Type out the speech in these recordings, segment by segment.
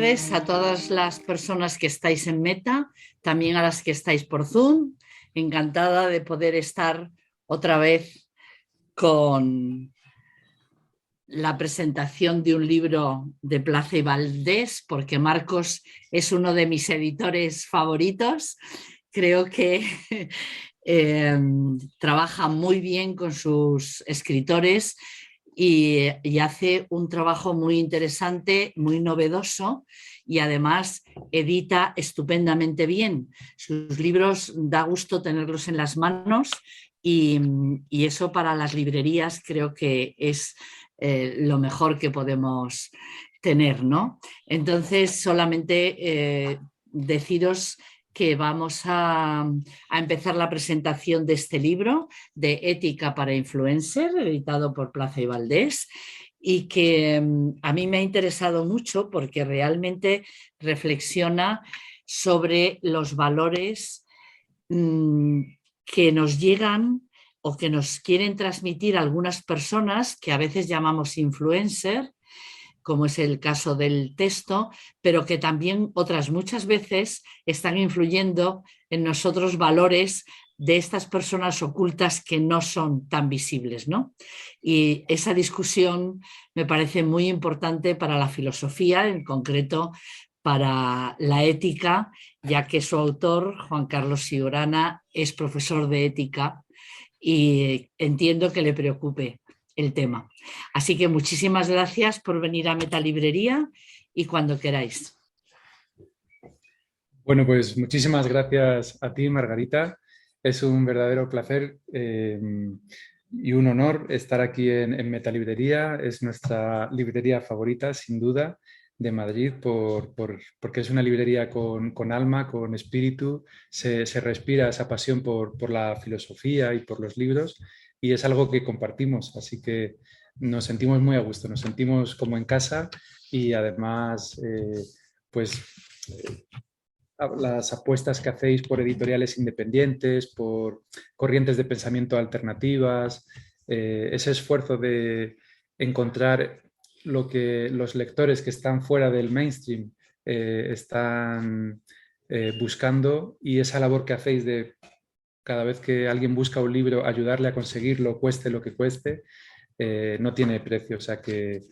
tardes a todas las personas que estáis en Meta, también a las que estáis por Zoom. Encantada de poder estar otra vez con la presentación de un libro de Plaza y Valdés, porque Marcos es uno de mis editores favoritos. Creo que trabaja muy bien con sus escritores y hace un trabajo muy interesante, muy novedoso, y además edita estupendamente bien. Sus libros da gusto tenerlos en las manos y eso para las librerías creo que es lo mejor que podemos tener, ¿no? Entonces, solamente deciros que vamos a empezar la presentación de este libro de Ética para Influencer, editado por Plaza y Valdés, y que a mí me ha interesado mucho porque realmente reflexiona sobre los valores que nos llegan o que nos quieren transmitir algunas personas que a veces llamamos influencer, como es el caso del texto, pero que también otras muchas veces están influyendo en nosotros valores de estas personas ocultas que no son tan visibles, ¿no? Y esa discusión me parece muy importante para la filosofía, en concreto para la ética, ya que su autor, Juan Carlos Sigorana, es profesor de ética y entiendo que le preocupe el tema. Así que muchísimas gracias por venir a Metalibrería y cuando queráis. Bueno, pues muchísimas gracias a ti, Margarita. Es un verdadero placer y un honor estar aquí en Metalibrería. Es nuestra librería favorita, sin duda, de Madrid, porque es una librería con alma, con espíritu. Se respira esa pasión por la filosofía y por los libros y es algo que compartimos. Así que nos sentimos muy a gusto, nos sentimos como en casa y además, pues las apuestas que hacéis por editoriales independientes, por corrientes de pensamiento alternativas, ese esfuerzo de encontrar lo que los lectores que están fuera del mainstream están buscando, y esa labor que hacéis de cada vez que alguien busca un libro ayudarle a conseguirlo, cueste lo que cueste, no tiene precio. O sea que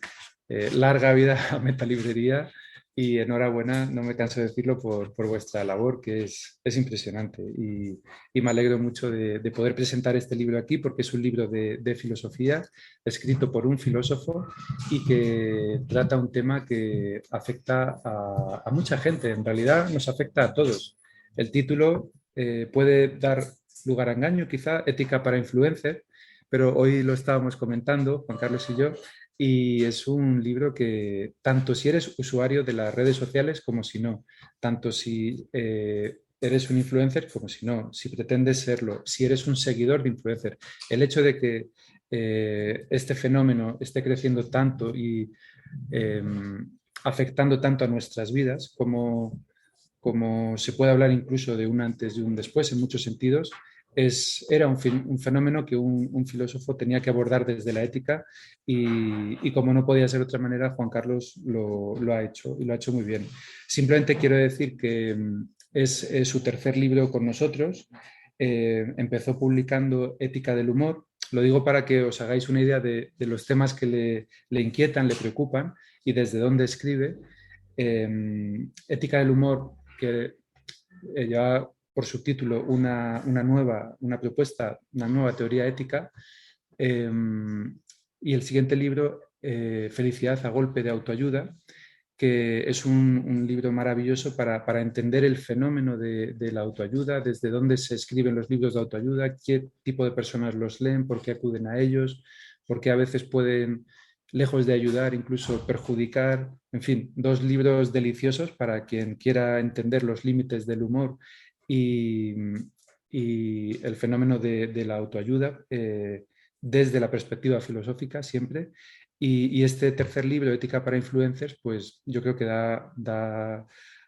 larga vida a Metalibrería y enhorabuena, no me canso de decirlo, por vuestra labor, que es impresionante. Y me alegro mucho de poder presentar este libro aquí, porque es un libro de filosofía escrito por un filósofo y que trata un tema que afecta a mucha gente. En realidad nos afecta a todos. El título puede dar lugar a engaño, quizá, ética para influencer, pero hoy lo estábamos comentando, Juan Carlos y yo, y es un libro que tanto si eres usuario de las redes sociales como si no, tanto si eres un influencer como si no, si pretendes serlo, si eres un seguidor de influencer, el hecho de que este fenómeno esté creciendo tanto y eh, afectando tanto a nuestras vidas, como se puede hablar incluso de un antes y un después en muchos sentidos, era un fenómeno que un filósofo tenía que abordar desde la ética y como no podía ser de otra manera, Juan Carlos lo ha hecho y lo ha hecho muy bien. Simplemente quiero decir que es su tercer libro con nosotros. Empezó publicando Ética del Humor. Lo digo para que os hagáis una idea de los temas que le inquietan, le preocupan y desde dónde escribe. Ética del Humor, que lleva por subtítulo una propuesta, una nueva teoría ética, y el siguiente libro, Felicidad a golpe de autoayuda, que es un libro maravilloso para entender el fenómeno de la autoayuda, desde dónde se escriben los libros de autoayuda, qué tipo de personas los leen, por qué acuden a ellos, por qué a veces pueden, lejos de ayudar, incluso perjudicar. En fin, dos libros deliciosos para quien quiera entender los límites del humor y, y el fenómeno de la autoayuda desde la perspectiva filosófica siempre. Y este tercer libro, Ética para Influencers, pues yo creo que da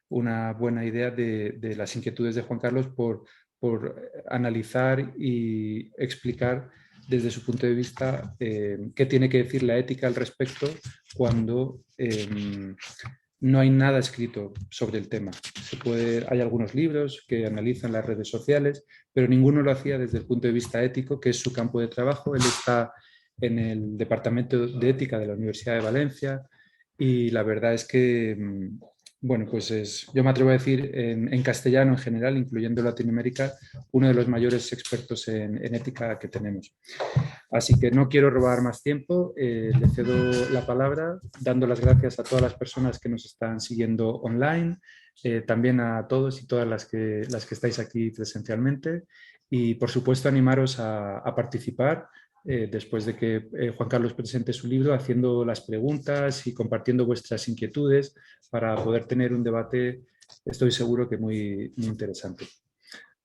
una buena idea de las inquietudes de Juan Carlos por analizar y explicar desde su punto de vista qué tiene que decir la ética al respecto cuando no hay nada escrito sobre el tema. Hay algunos libros que analizan las redes sociales, pero ninguno lo hacía desde el punto de vista ético, que es su campo de trabajo. Él está en el Departamento de Ética de la Universidad de Valencia y la verdad es que, bueno, pues yo me atrevo a decir en castellano en general, incluyendo Latinoamérica, uno de los mayores expertos en ética que tenemos. Así que no quiero robar más tiempo, le cedo la palabra dando las gracias a todas las personas que nos están siguiendo online, también a todos y todas las que estáis aquí presencialmente y por supuesto animaros a participar después de que Juan Carlos presente su libro, haciendo las preguntas y compartiendo vuestras inquietudes para poder tener un debate, estoy seguro que muy interesante.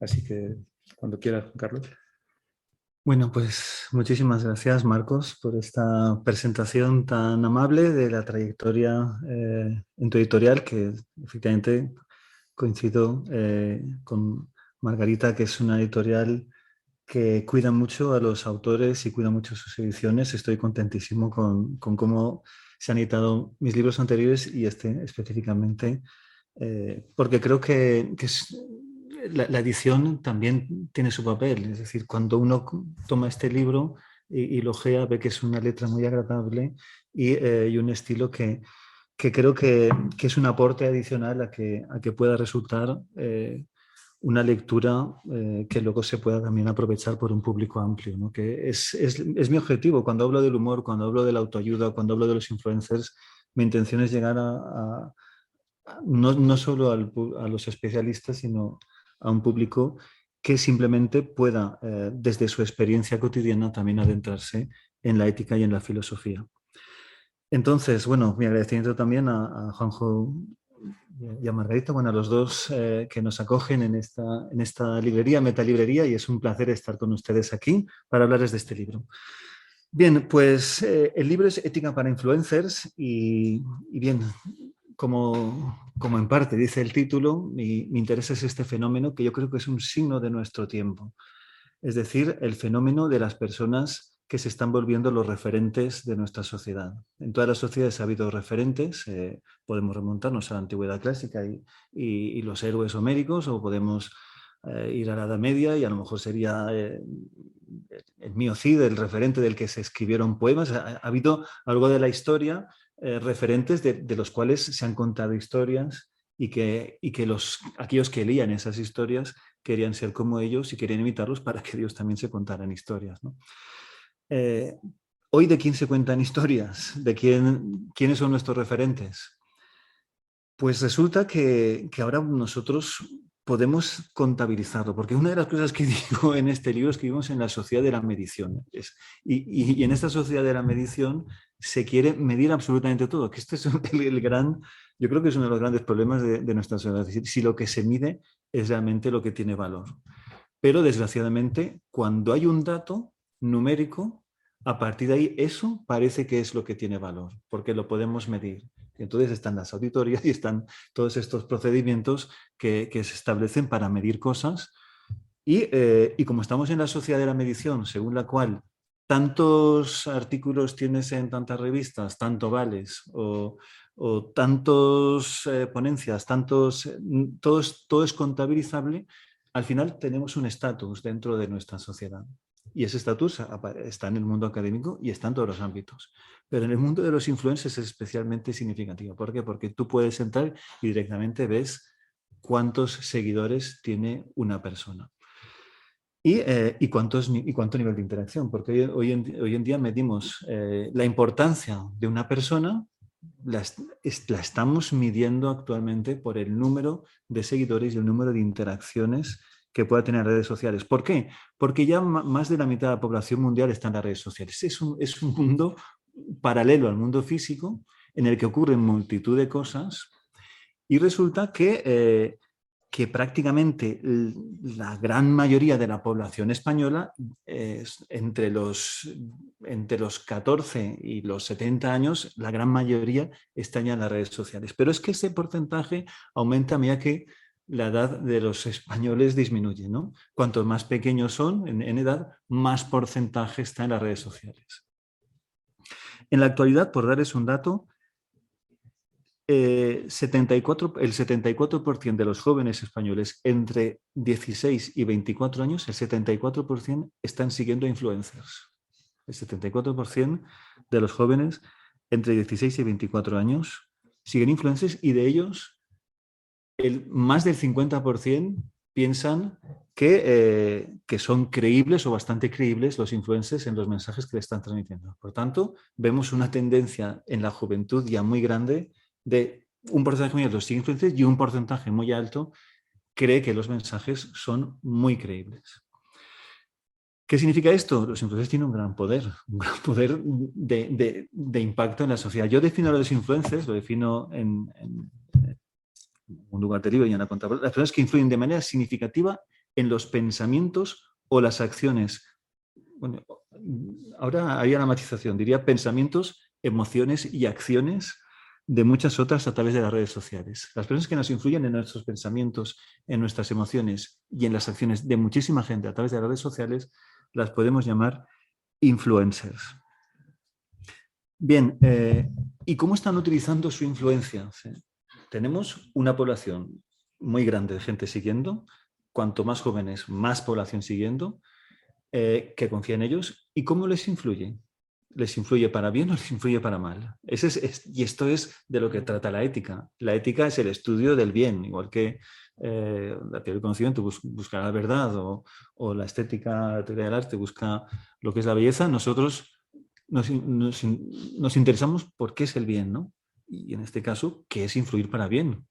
Así que cuando quieras, Juan Carlos. Bueno, pues muchísimas gracias, Marcos, por esta presentación tan amable de la trayectoria en tu editorial, que efectivamente coincido con Margarita, que es una editorial que cuida mucho a los autores y cuida mucho sus ediciones. Estoy contentísimo con cómo se han editado mis libros anteriores y este específicamente, porque creo que la edición también tiene su papel. Es decir, cuando uno toma este libro y lo ojea, ve que es una letra muy agradable y un estilo que creo que es un aporte adicional a que pueda resultar una lectura que luego se pueda también aprovechar por un público amplio, ¿no? Que es mi objetivo. Cuando hablo del humor, cuando hablo de la autoayuda, cuando hablo de los influencers, mi intención es llegar no solo a los especialistas, sino a un público que simplemente pueda, desde su experiencia cotidiana, también adentrarse en la ética y en la filosofía. Entonces, bueno, mi agradecimiento también a Juanjo y a Margarita, bueno, a los dos que nos acogen en esta librería, Metalibrería, y es un placer estar con ustedes aquí para hablarles de este libro. Bien, pues el libro es Ética para Influencers y bien, como en parte dice el título, mi interés es este fenómeno que yo creo que es un signo de nuestro tiempo. Es decir, el fenómeno de las personas que se están volviendo los referentes de nuestra sociedad. En todas las sociedades ha habido referentes, podemos remontarnos a la antigüedad clásica y los héroes homéricos, o podemos ir a la Edad Media y a lo mejor sería el mío Cid, el referente del que se escribieron poemas. Ha habido a lo largo de la historia referentes de los cuales se han contado historias y que aquellos que leían esas historias querían ser como ellos y querían imitarlos para que Dios también se contaran historias, ¿no? Hoy, ¿de quién se cuentan historias? ¿De quiénes son nuestros referentes? Pues resulta que ahora nosotros podemos contabilizarlo, porque una de las cosas que digo en este libro es que vivimos en la sociedad de la medición. Y en esta sociedad de la medición se quiere medir absolutamente todo, que este es yo creo que es uno de los grandes problemas de nuestra sociedad. Es decir, si lo que se mide es realmente lo que tiene valor. Pero desgraciadamente, cuando hay un dato numérico, a partir de ahí eso parece que es lo que tiene valor, porque lo podemos medir. Entonces están las auditorías y están todos estos procedimientos que se establecen para medir cosas y como estamos en la sociedad de la medición, según la cual tantos artículos tienes en tantas revistas, tanto vales, o tantos ponencias, todo es contabilizable, al final tenemos un estatus dentro de nuestra sociedad. Y ese estatus está en el mundo académico y está en todos los ámbitos. Pero en el mundo de los influencers es especialmente significativo. ¿Por qué? Porque tú puedes entrar y directamente ves cuántos seguidores tiene una persona. Y cuánto nivel de interacción. Porque hoy en día medimos la importancia de una persona, la estamos midiendo actualmente por el número de seguidores y el número de interacciones que pueda tener redes sociales. ¿Por qué? Porque ya más de la mitad de la población mundial está en las redes sociales. Es un mundo paralelo al mundo físico en el que ocurren multitud de cosas y resulta que prácticamente la gran mayoría de la población española, entre los 14 y los 70 años, la gran mayoría está ya en las redes sociales. Pero es que ese porcentaje aumenta a medida que la edad de los españoles disminuye, ¿no? Cuanto más pequeños son en edad, más porcentaje está en las redes sociales. En la actualidad, por darles un dato, el 74% de los jóvenes españoles entre 16 y 24 años, el 74% están siguiendo influencers. El 74% de los jóvenes entre 16 y 24 años siguen influencers y de ellos más del 50% piensan que son creíbles o bastante creíbles los influencers en los mensajes que le están transmitiendo. Por tanto, vemos una tendencia en la juventud ya muy grande de un porcentaje muy alto sigue influencers y un porcentaje muy alto cree que los mensajes son muy creíbles. ¿Qué significa esto? Los influencers tienen un gran poder de impacto en la sociedad. Yo defino a los influencers, lo defino en un lugar de libro y en la contabilidad, las personas que influyen de manera significativa en los pensamientos o las acciones. Bueno, ahora haría la matización, diría pensamientos, emociones y acciones de muchas otras a través de las redes sociales. Las personas que nos influyen en nuestros pensamientos, en nuestras emociones y en las acciones de muchísima gente a través de las redes sociales las podemos llamar influencers. Bien, ¿y cómo están utilizando su influencia? ¿Sí? Tenemos una población muy grande de gente siguiendo, cuanto más jóvenes, más población siguiendo, que confía en ellos. ¿Y cómo les influye? ¿Les influye para bien o les influye para mal? Y esto es de lo que trata la ética. La ética es el estudio del bien, igual que la teoría del conocimiento busca la verdad o la estética, la teoría del arte busca lo que es la belleza. Nosotros nos interesamos por qué es el bien, ¿no? Y en este caso, ¿qué es influir para bien?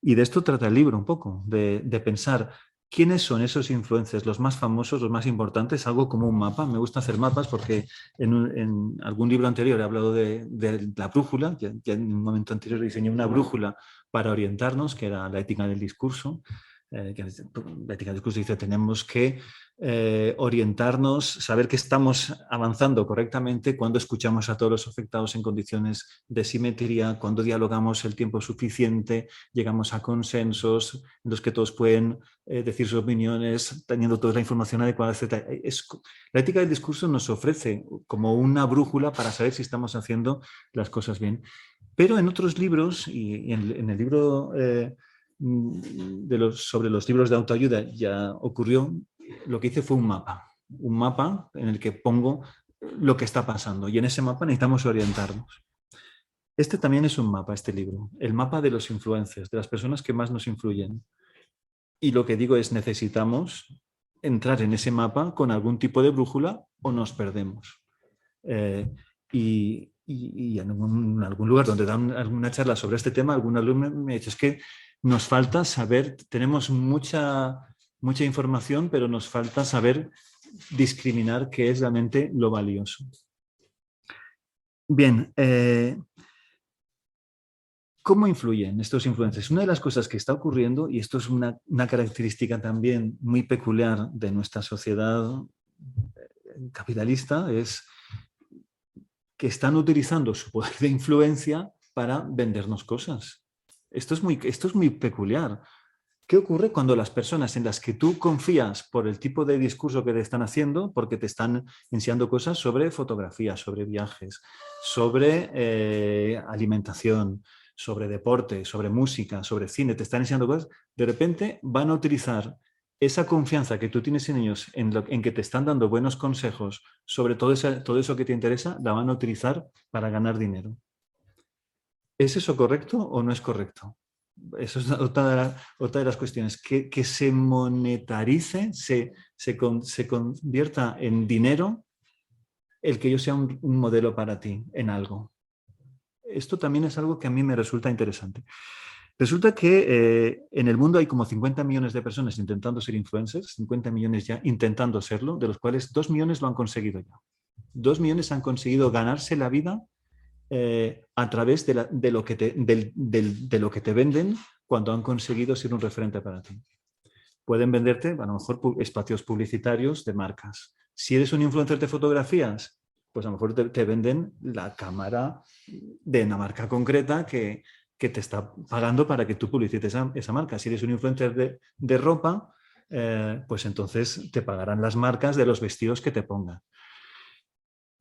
Y de esto trata el libro un poco, de pensar quiénes son esos influencers, los más famosos, los más importantes, algo como un mapa. Me gusta hacer mapas porque en algún libro anterior he hablado de la brújula, ya en un momento anterior diseñé una brújula para orientarnos, que era la ética del discurso. La ética del discurso dice tenemos que orientarnos, saber que estamos avanzando correctamente cuando escuchamos a todos los afectados en condiciones de simetría, cuando dialogamos el tiempo suficiente, llegamos a consensos en los que todos pueden decir sus opiniones, teniendo toda la información adecuada, etc. La ética del discurso nos ofrece como una brújula para saber si estamos haciendo las cosas bien. Pero en otros libros, y en el libro sobre los libros de autoayuda ya ocurrió, lo que hice fue un mapa en el que pongo lo que está pasando y en ese mapa necesitamos orientarnos. Este también es un mapa, este libro, el mapa de los influencers, de las personas que más nos influyen. Y lo que digo es necesitamos entrar en ese mapa con algún tipo de brújula o nos perdemos. Y en algún lugar donde dan alguna charla sobre este tema, algún alumno me ha dicho, es que nos falta saber, tenemos mucha información, pero nos falta saber discriminar qué es realmente lo valioso. Bien, ¿cómo influyen estos influencers? Una de las cosas que está ocurriendo, y esto es una característica también muy peculiar de nuestra sociedad capitalista, es que están utilizando su poder de influencia para vendernos cosas. Esto es muy peculiar. ¿Qué ocurre cuando las personas en las que tú confías por el tipo de discurso que te están haciendo, porque te están enseñando cosas sobre fotografía, sobre viajes, sobre alimentación, sobre deporte, sobre música, sobre cine, te están enseñando cosas, de repente van a utilizar esa confianza que tú tienes en ellos, en que te están dando buenos consejos sobre todo eso que te interesa, la van a utilizar para ganar dinero? ¿Es eso correcto o no es correcto? Eso es otra de las cuestiones. Que se monetarice, se convierta en dinero el que yo sea un modelo para ti en algo. Esto también es algo que a mí me resulta interesante. Resulta que en el mundo hay como 50 millones de personas intentando ser influencers, 50 millones ya intentando serlo, de los cuales 2 millones lo han conseguido ya. 2 millones han conseguido ganarse la vida a través de lo que te venden cuando han conseguido ser un referente para ti. Pueden venderte, a lo mejor, espacios publicitarios de marcas. Si eres un influencer de fotografías, pues a lo mejor te venden la cámara de una marca concreta que te está pagando para que tú publicites esa marca. Si eres un influencer de ropa, pues entonces te pagarán las marcas de los vestidos que te pongan.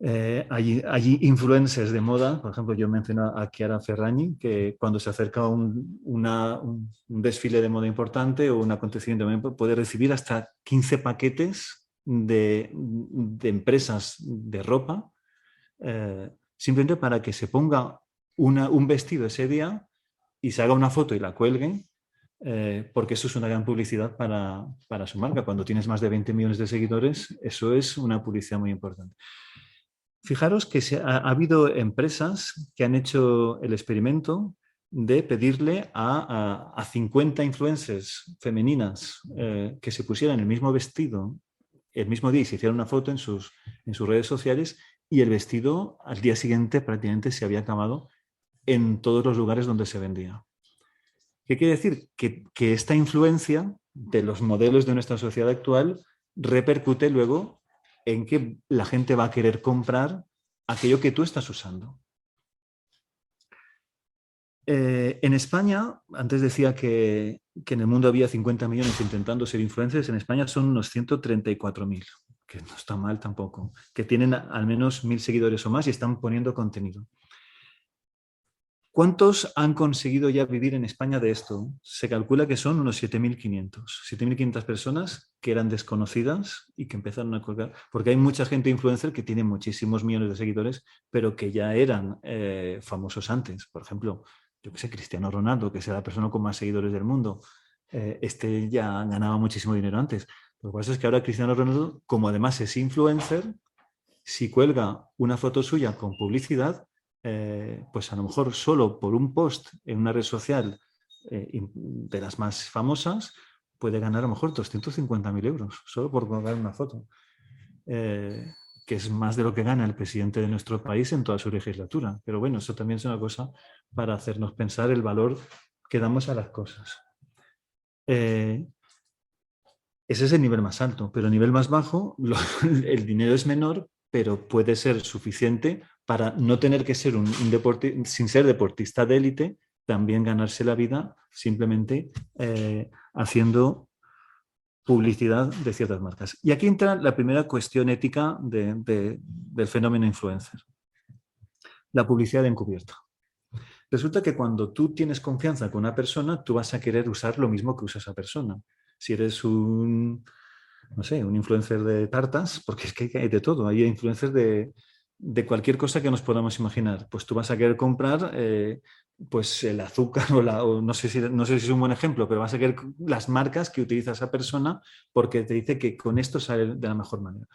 Hay influencers de moda, por ejemplo, yo menciono a Chiara Ferragni, que cuando se acerca un desfile de moda importante o un acontecimiento puede recibir hasta 15 paquetes de empresas de ropa, simplemente para que se ponga un vestido ese día y se haga una foto y la cuelguen, porque eso es una gran publicidad para su marca. Cuando tienes más de 20 millones de seguidores, eso es una publicidad muy importante. Fijaros que ha habido empresas que han hecho el experimento de pedirle a 50 influencers femeninas que se pusieran el mismo vestido el mismo día y se hicieran una foto en sus redes sociales, y el vestido al día siguiente prácticamente se había acabado en todos los lugares donde se vendía. ¿Qué quiere decir? Que esta influencia de los modelos de nuestra sociedad actual repercute luego en que la gente va a querer comprar aquello que tú estás usando. En España, antes decía que en el mundo había 50 millones intentando ser influencers, en España son unos 134.000, que no está mal tampoco, que tienen al menos 1.000 seguidores o más y están poniendo contenido. ¿Cuántos han conseguido ya vivir en España de esto? Se calcula que son unos 7.500 personas que eran desconocidas y que empezaron a colgar, porque hay mucha gente influencer que tiene muchísimos millones de seguidores, pero que ya eran famosos antes. Por ejemplo, yo que sé, Cristiano Ronaldo, que es la persona con más seguidores del mundo, este ya ganaba muchísimo dinero antes. Lo que pasa es que ahora Cristiano Ronaldo, como además es influencer, si cuelga una foto suya con publicidad, pues a lo mejor solo por un post en una red social de las más famosas puede ganar a lo mejor 250.000 euros solo por colgar una foto, que es más de lo que gana el presidente de nuestro país en toda su legislatura. Pero bueno, eso también es una cosa para hacernos pensar el valor que damos a las cosas. Ese es el nivel más alto, pero el nivel más bajo, el dinero es menor, pero puede ser suficiente para no tener que ser sin ser deportista de élite, también ganarse la vida simplemente haciendo publicidad de ciertas marcas. Y aquí entra la primera cuestión ética del fenómeno influencer. La publicidad encubierta. Resulta que cuando tú tienes confianza con una persona, tú vas a querer usar lo mismo que usa esa persona. Si eres un influencer de tartas, porque es que hay de todo, hay influencers de cualquier cosa que nos podamos imaginar. Pues tú vas a querer comprar pues el azúcar o no sé si es un buen ejemplo, pero vas a querer las marcas que utiliza esa persona porque te dice que con esto sale de la mejor manera.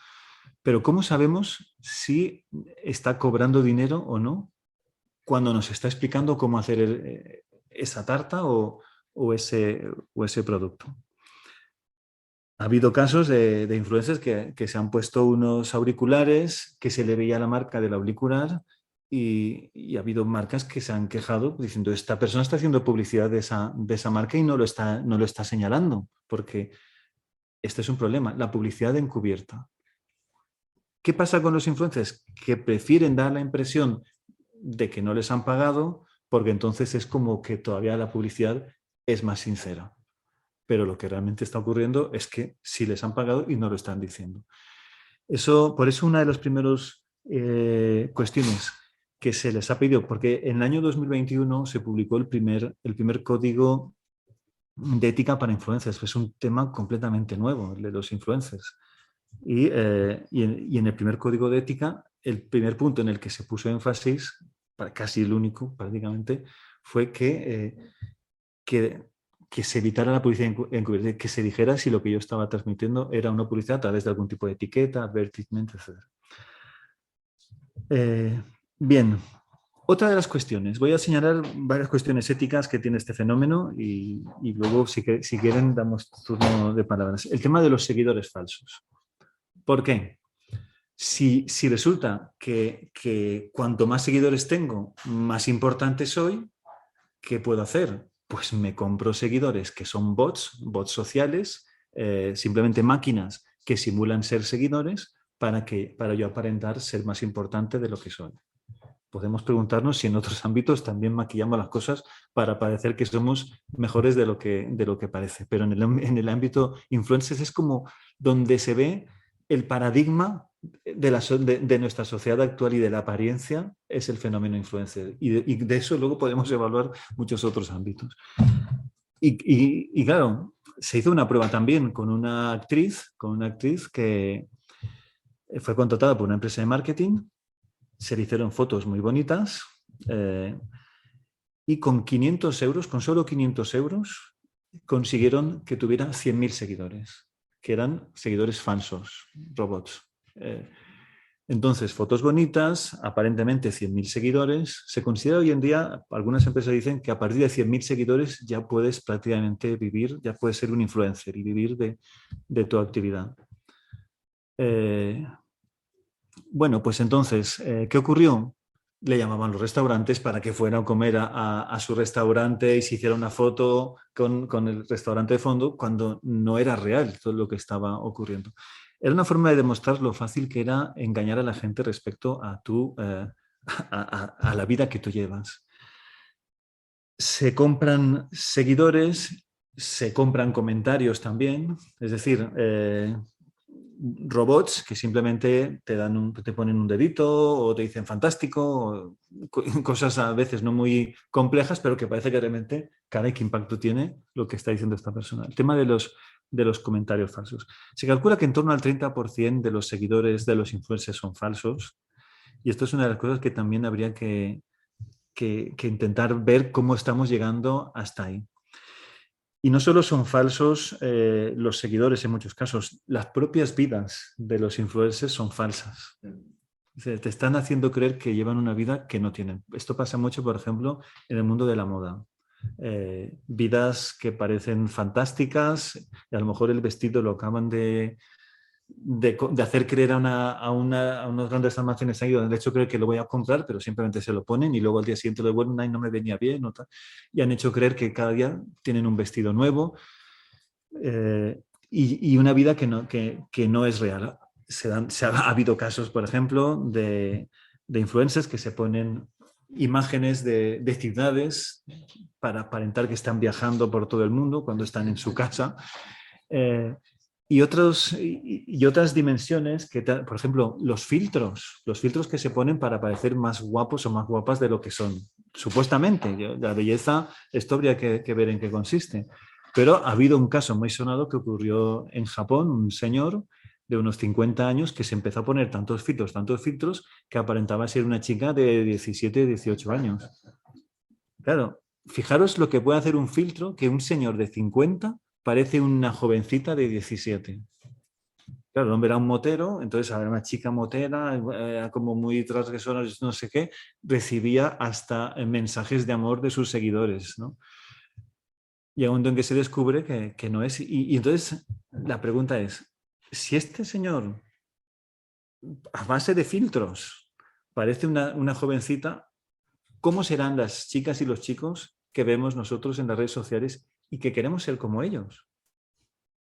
Pero ¿cómo sabemos si está cobrando dinero o no cuando nos está explicando cómo hacer esa tarta o ese producto? Ha habido casos de influencers que se han puesto unos auriculares que se le veía la marca del auricular y ha habido marcas que se han quejado diciendo esta persona está haciendo publicidad de esa marca y no lo está señalando, porque este es un problema, la publicidad encubierta. ¿Qué pasa con los influencers? Que prefieren dar la impresión de que no les han pagado porque entonces es como que todavía la publicidad es más sincera. Pero lo que realmente está ocurriendo es que sí les han pagado y no lo están diciendo. Por eso una de las primeras cuestiones que se les ha pedido, porque en el año 2021 se publicó el primer código de ética para influencers. Es un tema completamente nuevo, el de los influencers. Y en el primer código de ética, el primer punto en el que se puso énfasis, casi el único prácticamente, fue que se evitara la publicidad encubierta, que se dijera si lo que yo estaba transmitiendo era una publicidad a través de algún tipo de etiqueta, advertisement, etc. Bien, otra de las cuestiones. Voy a señalar varias cuestiones éticas que tiene este fenómeno y luego, si quieren, damos turno de palabras. El tema de los seguidores falsos. ¿Por qué? Si resulta que cuanto más seguidores tengo, más importante soy, ¿qué puedo hacer? Pues me compro seguidores que son bots sociales, simplemente máquinas que simulan ser seguidores para yo aparentar ser más importante de lo que soy. Podemos preguntarnos si en otros ámbitos también maquillamos las cosas para parecer que somos mejores de lo que parece. Pero en el ámbito influencers es como donde se ve el paradigma de nuestra sociedad actual y de la apariencia es el fenómeno influencer. Y de eso luego podemos evaluar muchos otros ámbitos. Y claro, se hizo una prueba también con una actriz que fue contratada por una empresa de marketing, se le hicieron fotos muy bonitas y con 500 euros, con solo 500 euros, consiguieron que tuviera 100.000 seguidores, que eran seguidores falsos, robots. Entonces, fotos bonitas, aparentemente 100.000 seguidores. Se considera hoy en día, algunas empresas dicen que a partir de 100.000 seguidores ya puedes prácticamente vivir, ya puedes ser un influencer y vivir de tu actividad. Bueno, pues entonces, ¿qué ocurrió? Le llamaban los restaurantes para que fuera a comer a su restaurante y se hiciera una foto con el restaurante de fondo cuando no era real todo lo que estaba ocurriendo. Era una forma de demostrar lo fácil que era engañar a la gente respecto a la vida que tú llevas. Se compran seguidores, se compran comentarios también, es decir, robots que simplemente te ponen un dedito o te dicen fantástico, cosas a veces no muy complejas, pero que parece que realmente cada qué impacto tiene lo que está diciendo esta persona. El tema de los comentarios falsos. Se calcula que en torno al 30% de los seguidores de los influencers son falsos y esto es una de las cosas que también habría que intentar ver cómo estamos llegando hasta ahí. Y no solo son falsos los seguidores en muchos casos, las propias vidas de los influencers son falsas. Te están haciendo creer que llevan una vida que no tienen. Esto pasa mucho, por ejemplo, en el mundo de la moda. Vidas que parecen fantásticas y a lo mejor el vestido lo acaban de hacer creer a unos grandes almacenes ahí donde de hecho creen que lo voy a comprar, pero simplemente se lo ponen y luego al día siguiente lo devuelven y no me venía bien. Y han hecho creer que cada día tienen un vestido nuevo y una vida que no es real. Ha habido casos, por ejemplo, de influencers que se ponen imágenes de ciudades para aparentar que están viajando por todo el mundo cuando están en su casa. Y otras dimensiones, por ejemplo, los filtros que se ponen para parecer más guapos o más guapas de lo que son. Supuestamente, la belleza, esto habría que ver en qué consiste. Pero ha habido un caso muy sonado que ocurrió en Japón, un señor de unos 50 años que se empezó a poner tantos filtros, que aparentaba ser una chica de 17, 18 años. Claro, fijaros lo que puede hacer un filtro que un señor de 50 parece una jovencita de 17. Claro, el hombre era un motero, entonces era una chica motera, como muy transgresora, no sé qué, recibía hasta mensajes de amor de sus seguidores, ¿no? Y a un momento en que se descubre que no es. Y entonces la pregunta es, si este señor, a base de filtros, parece una jovencita, ¿cómo serán las chicas y los chicos que vemos nosotros en las redes sociales y que queremos ser como ellos?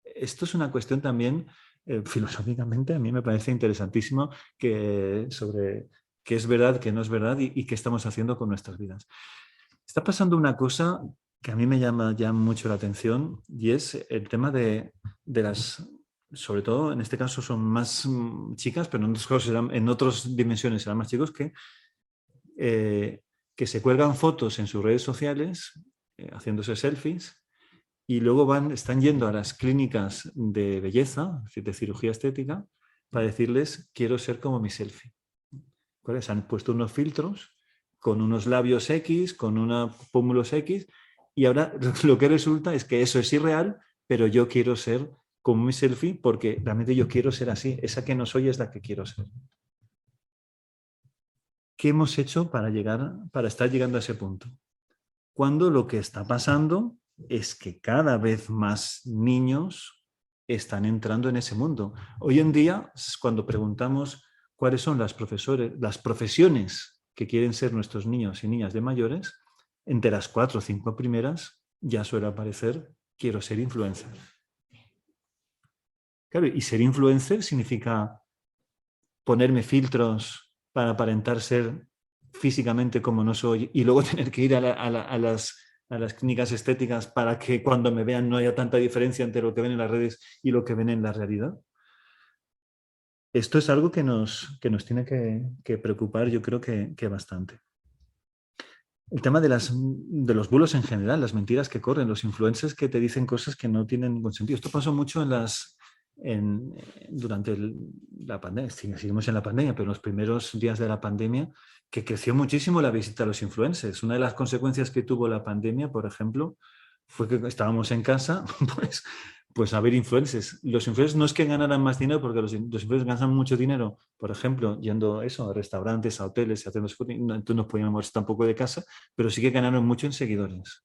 Esto es una cuestión también, filosóficamente, a mí me parece interesantísimo sobre qué es verdad, qué no es verdad y qué estamos haciendo con nuestras vidas. Está pasando una cosa que a mí me llama ya mucho la atención y es el tema de las, sobre todo en este caso son más chicas, pero en otras dimensiones serán más chicos que se cuelgan fotos en sus redes sociales haciéndose selfies y luego están yendo a las clínicas de belleza, de cirugía estética, para decirles quiero ser como mi selfie. Se han puesto unos filtros con unos labios X, con unos pómulos X y ahora lo que resulta es que eso es irreal, pero yo quiero ser como mi selfie porque realmente yo quiero ser así. Esa que no soy es la que quiero ser. ¿Qué hemos hecho para estar llegando a ese punto? Cuando lo que está pasando es que cada vez más niños están entrando en ese mundo. Hoy en día, cuando preguntamos cuáles son las profesiones que quieren ser nuestros niños y niñas de mayores, entre las 4 o 5 primeras ya suele aparecer quiero ser influencer. Claro, y ser influencer significa ponerme filtros para aparentar ser físicamente como no soy y luego tener que ir a las clínicas estéticas para que cuando me vean no haya tanta diferencia entre lo que ven en las redes y lo que ven en la realidad. Esto es algo que nos tiene que preocupar, yo creo que bastante. El tema de los bulos en general, las mentiras que corren, los influencers que te dicen cosas que no tienen ningún sentido. Esto pasó mucho durante la pandemia. Seguimos en la pandemia, pero en los primeros días de la pandemia, que creció muchísimo la visita a los influencers. Una de las consecuencias que tuvo la pandemia, por ejemplo, fue que estábamos en casa, pues a ver influencers. Los influencers no es que ganaran más dinero, porque los influencers ganan mucho dinero, por ejemplo, yendo a restaurantes, a hoteles, y haciendo entonces no podíamos moverse tampoco de casa, pero sí que ganaron mucho en seguidores.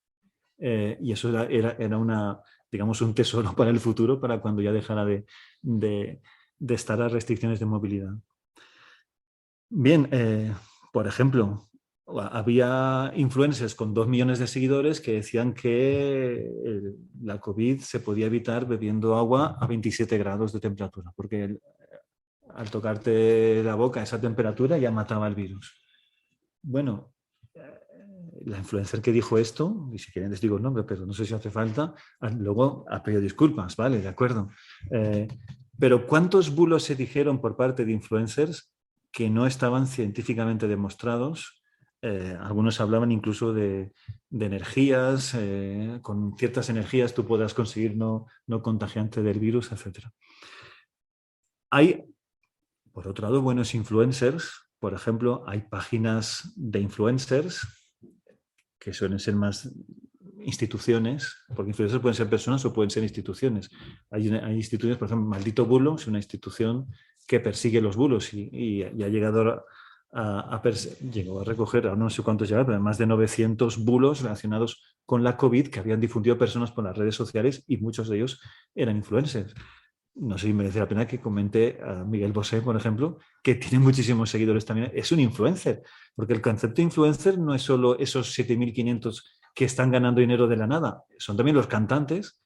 Y eso era digamos, un tesoro para el futuro, para cuando ya dejara de estar a restricciones de movilidad. Bien, por ejemplo, había influencers con 2 millones de seguidores que decían que la COVID se podía evitar bebiendo agua a 27 grados de temperatura, porque al tocarte la boca a esa temperatura ya mataba el virus. Bueno, la influencer que dijo esto, y si quieren les digo el nombre, pero no sé si hace falta, luego ha pedido disculpas, vale, de acuerdo. Pero ¿cuántos bulos se dijeron por parte de influencers que no estaban científicamente demostrados? Algunos hablaban incluso de energías, con ciertas energías tú podrás conseguir no contagiante del virus, etc. Hay, por otro lado, buenos influencers. Por ejemplo, hay páginas de influencers que suelen ser más instituciones, porque influencers pueden ser personas o pueden ser instituciones. Hay instituciones, por ejemplo, Maldito Bulo es una institución que persigue los bulos y ha llegado llegó a recoger, no sé cuántos lleva, pero más de 900 bulos relacionados con la COVID que habían difundido personas por las redes sociales y muchos de ellos eran influencers. No sé si merece la pena que comente a Miguel Bosé, por ejemplo, que tiene muchísimos seguidores también. Es un influencer, porque el concepto de influencer no es solo esos 7.500 que están ganando dinero de la nada, son también los cantantes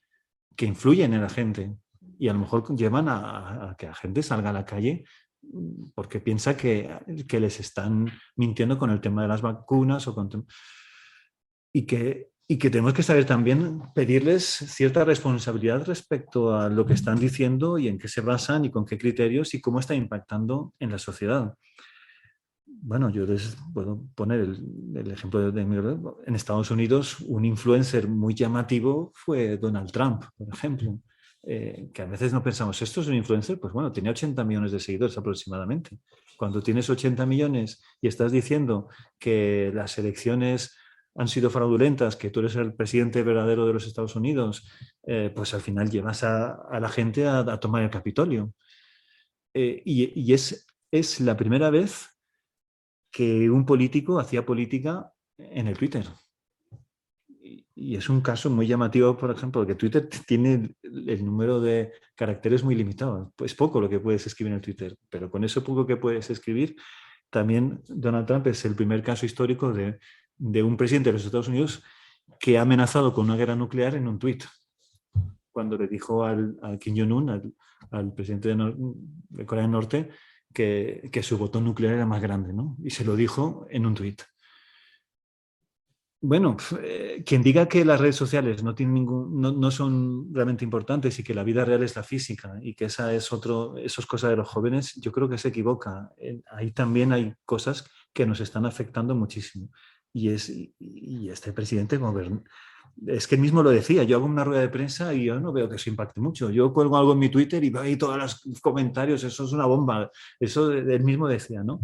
que influyen en la gente y a lo mejor llevan a que la gente salga a la calle porque piensa que les están mintiendo con el tema de las vacunas y que tenemos que saber también pedirles cierta responsabilidad respecto a lo que están diciendo y en qué se basan y con qué criterios y cómo está impactando en la sociedad. Bueno, yo les puedo poner el ejemplo en Estados Unidos, un influencer muy llamativo fue Donald Trump, por ejemplo, que a veces no pensamos, ¿esto es un influencer? Pues bueno, tenía 80 millones de seguidores aproximadamente. Cuando tienes 80 millones y estás diciendo que las elecciones han sido fraudulentas, que tú eres el presidente verdadero de los Estados Unidos, pues al final llevas a la gente a tomar el Capitolio. Y es la primera vez que un político hacía política en el Twitter. Y es un caso muy llamativo, por ejemplo, porque Twitter tiene el número de caracteres muy limitado. Es poco lo que puedes escribir en el Twitter, pero con eso poco que puedes escribir, también Donald Trump es el primer caso histórico de un presidente de los Estados Unidos que ha amenazado con una guerra nuclear en un tuit. Cuando le dijo a Kim Jong-un, al presidente de Corea del Norte, que su botón nuclear era más grande, ¿no? Y se lo dijo en un tuit. Bueno, quien diga que las redes sociales no son realmente importantes y que la vida real es la física y que eso es cosa de los jóvenes, yo creo que se equivoca. Ahí también hay cosas que nos están afectando muchísimo. Y este presidente es que él mismo lo decía, yo hago una rueda de prensa y yo no veo que eso impacte mucho. Yo cuelgo algo en mi Twitter y veo ahí todos los comentarios, eso es una bomba. Eso él mismo decía, ¿no?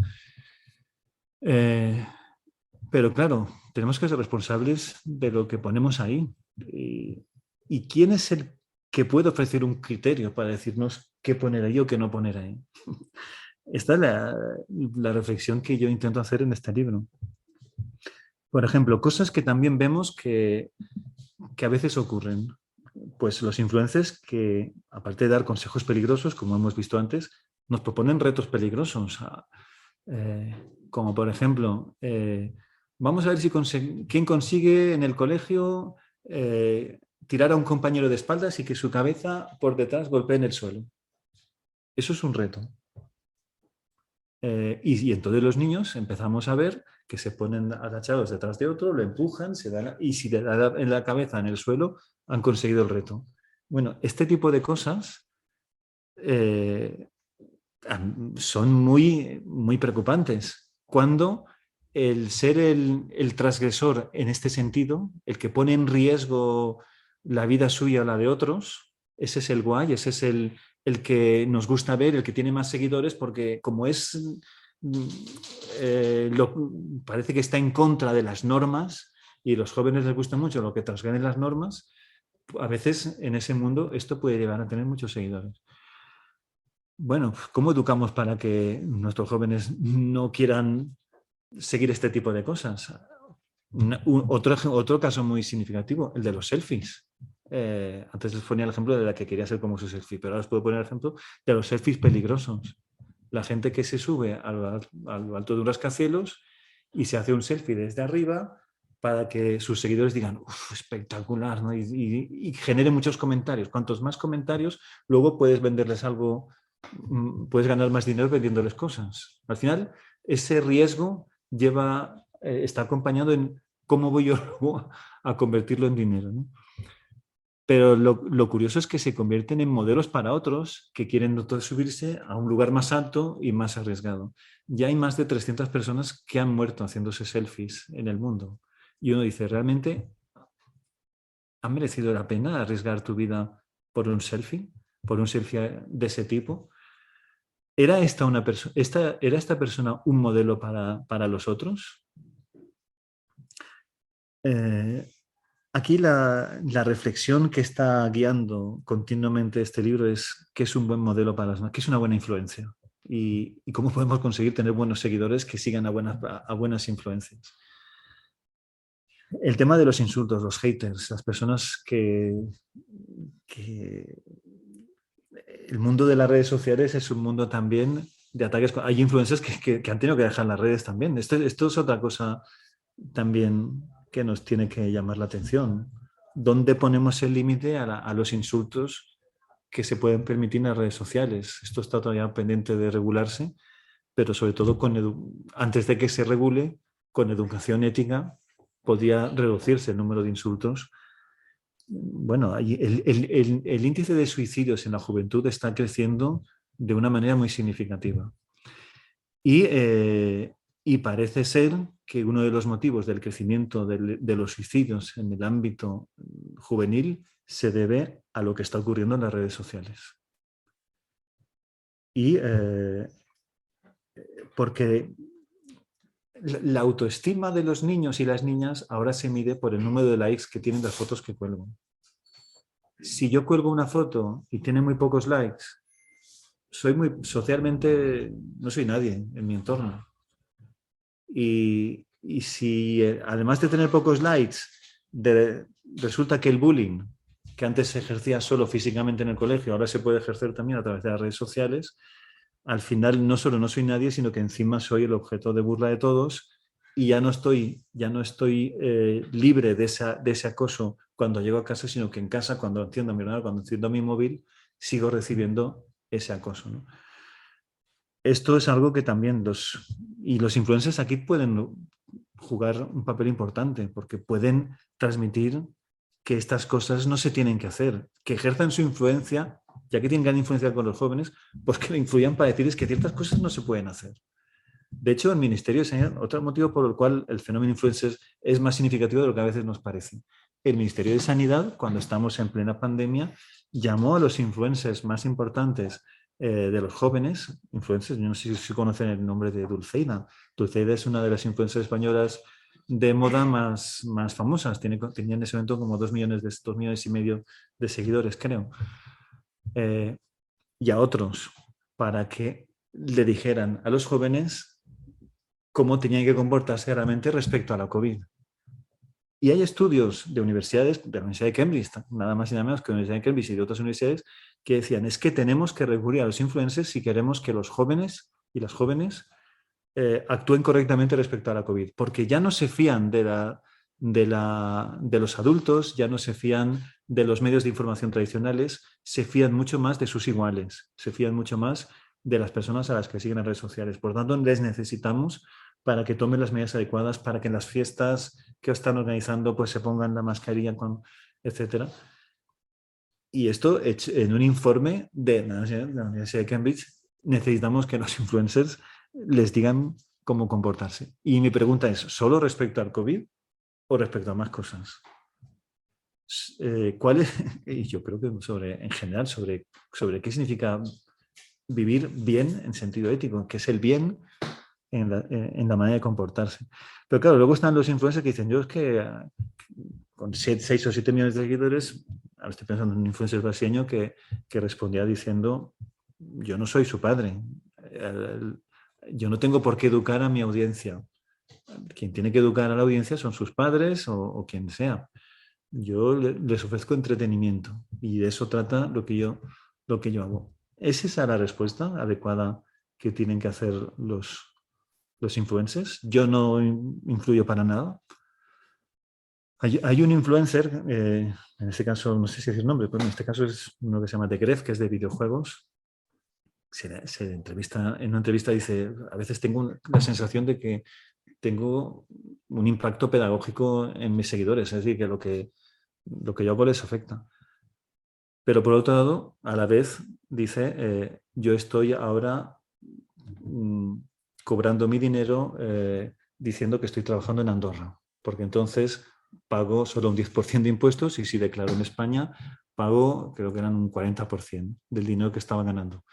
Pero claro, tenemos que ser responsables de lo que ponemos ahí. ¿Y quién es el que puede ofrecer un criterio para decirnos qué poner ahí o qué no poner ahí? Esta es la reflexión que yo intento hacer en este libro. Por ejemplo, cosas que también vemos que a veces ocurren. Pues los influencers que, aparte de dar consejos peligrosos, como hemos visto antes, nos proponen retos peligrosos. Como por ejemplo, vamos a ver quién consigue en el colegio tirar a un compañero de espaldas y que su cabeza por detrás golpee en el suelo. Eso es un reto. Y entonces los niños empezamos a ver que se ponen agachados detrás de otro, lo empujan, y si le da en la cabeza en el suelo, han conseguido el reto. Bueno, este tipo de cosas son muy, muy preocupantes. Cuando el ser el transgresor en este sentido, el que pone en riesgo la vida suya o la de otros, ese es el guay, ese es el que nos gusta ver, el que tiene más seguidores, porque como es, parece que está en contra de las normas y a los jóvenes les gusta mucho lo que transgreden las normas, a veces en ese mundo esto puede llegar a tener muchos seguidores. Bueno, ¿cómo educamos para que nuestros jóvenes no quieran seguir este tipo de cosas? Otro caso muy significativo, el de los selfies. Antes les ponía el ejemplo de la que quería ser como su selfie, pero ahora os puedo poner el ejemplo de los selfies peligrosos. La gente que se sube al alto de un rascacielos y se hace un selfie desde arriba para que sus seguidores digan, uff, espectacular, ¿no? Y genere muchos comentarios. Cuantos más comentarios, luego puedes venderles algo, puedes ganar más dinero vendiéndoles cosas. Al final, ese riesgo está acompañado en cómo voy yo luego a convertirlo en dinero, ¿no? Pero lo curioso es que se convierten en modelos para otros que quieren subirse a un lugar más alto y más arriesgado. Ya hay más de 300 personas que han muerto haciéndose selfies en el mundo. Y uno dice, ¿realmente ha merecido la pena arriesgar tu vida por un selfie? ¿Por un selfie de ese tipo? ¿Era esta persona un modelo para los otros? Aquí la reflexión que está guiando continuamente este libro es qué es un buen modelo para las demás, qué es una buena influencia y cómo podemos conseguir tener buenos seguidores que sigan a buenas influencias. El tema de los insultos, los haters, las personas que el mundo de las redes sociales es un mundo también de ataques. Hay influencers que han tenido que dejar las redes también. Esto es otra cosa también que nos tiene que llamar la atención. ¿Dónde ponemos el límite a los insultos que se pueden permitir en las redes sociales? Esto está todavía pendiente de regularse, pero sobre todo antes de que se regule, con educación ética, podría reducirse el número de insultos. Bueno, el índice de suicidios en la juventud está creciendo de una manera muy significativa. Y parece ser que uno de los motivos del crecimiento de los suicidios en el ámbito juvenil se debe a lo que está ocurriendo en las redes sociales. Y porque la autoestima de los niños y las niñas ahora se mide por el número de likes que tienen las fotos que cuelgo. Si yo cuelgo una foto y tiene muy pocos likes, socialmente no soy nadie en mi entorno. Y si además de tener pocos likes, resulta que el bullying, que antes se ejercía solo físicamente en el colegio, ahora se puede ejercer también a través de las redes sociales, al final no solo no soy nadie, sino que encima soy el objeto de burla de todos y ya no estoy libre de ese acoso cuando llego a casa, sino que en casa, cuando enciendo mi ordenador, cuando enciendo mi móvil, sigo recibiendo ese acoso, ¿no? Esto es algo que también los influencers aquí pueden jugar un papel importante porque pueden transmitir que estas cosas no se tienen que hacer, que ejerzan su influencia, ya que tienen gran influencia con los jóvenes, pues que le influyan para decirles que ciertas cosas no se pueden hacer. De hecho, el Ministerio de Sanidad, otro motivo por el cual el fenómeno influencers es más significativo de lo que a veces nos parece. El Ministerio de Sanidad, cuando estamos en plena pandemia, llamó a los influencers más importantes de los jóvenes, influencers, yo no sé si conocen el nombre de Dulceida. Dulceida es una de las influencers españolas de moda más famosas. Tenía en ese momento como 2 millones y medio de seguidores, creo. Y a otros, para que le dijeran a los jóvenes cómo tenían que comportarse realmente respecto a la COVID. Y hay estudios de universidades, de la Universidad de Cambridge, nada más y nada menos que la Universidad de Cambridge y de otras universidades, que decían, es que tenemos que recurrir a los influencers si queremos que los jóvenes y las jóvenes actúen correctamente respecto a la COVID, porque ya no se fían de los adultos, ya no se fían de los medios de información tradicionales, se fían mucho más de sus iguales, se fían mucho más de las personas a las que siguen en redes sociales. Por tanto, les necesitamos para que tomen las medidas adecuadas, para que en las fiestas que están organizando pues se pongan la mascarilla, etc. Y esto en un informe de la Universidad de Cambridge necesitamos que los influencers les digan cómo comportarse. Y mi pregunta es, ¿solo respecto al COVID o respecto a más cosas? ¿Cuál es? Y yo creo que en general, sobre qué significa vivir bien en sentido ético, que es el bien en la manera de comportarse. Pero claro, luego están los influencers que dicen, yo es que con 6 o 7 millones de seguidores, ahora estoy pensando en un influencer brasileño que respondía diciendo, yo no soy su padre, yo no tengo por qué educar a mi audiencia. Quien tiene que educar a la audiencia son sus padres o quien sea. Yo les ofrezco entretenimiento y de eso trata lo que yo hago. ¿Es esa la respuesta adecuada que tienen que hacer los influencers? Yo no influyo para nada. Hay un influencer, en este caso, no sé si decir nombre, pero en este caso es uno que se llama The Gref, que es de videojuegos. Se entrevista, en una entrevista dice, a veces tengo la sensación de que tengo un impacto pedagógico en mis seguidores, es decir, que lo que yo hago les afecta. Pero por otro lado, a la vez dice, yo estoy ahora cobrando mi dinero diciendo que estoy trabajando en Andorra, porque entonces pago solo un 10% de impuestos y si declaro en España, pago, creo que eran un 40% del dinero que estaba ganando.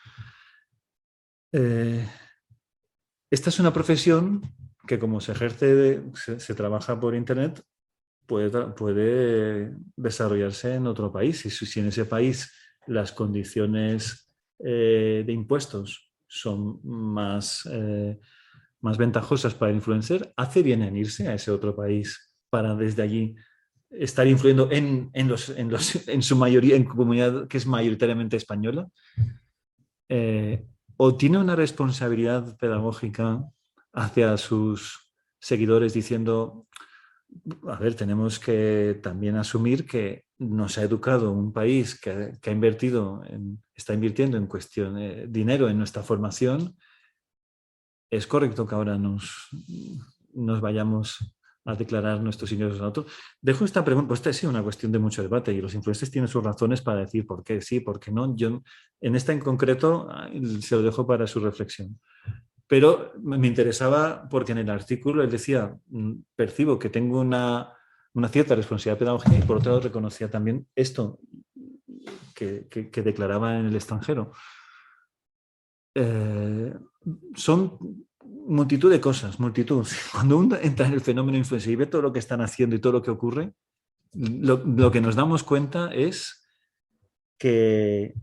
Esta es una profesión que como se ejerce, se trabaja por Internet, puede desarrollarse en otro país. Y si en ese país las condiciones de impuestos son más ventajosas para el influencer, hace bien en irse a ese otro país para desde allí estar influyendo en su mayoría, en comunidad que es mayoritariamente española. O tiene una responsabilidad pedagógica hacia sus seguidores diciendo, a ver, tenemos que también asumir que nos ha educado un país que ha invertido, está invirtiendo en cuestión de dinero en nuestra formación. ¿Es correcto que ahora nos vayamos a declarar nuestros ingresos a otro? Dejo esta pregunta, pues esta ha sido una cuestión de mucho debate y los influencers tienen sus razones para decir por qué sí, por qué no. Yo en esta en concreto se lo dejo para su reflexión. Pero me interesaba porque en el artículo él decía, percibo que tengo una cierta responsabilidad pedagógica y por otro lado reconocía también esto que declaraba en el extranjero. Son multitud de cosas, multitud. Cuando uno entra en el fenómeno influencer y ve todo lo que están haciendo y todo lo que ocurre, lo que nos damos cuenta es que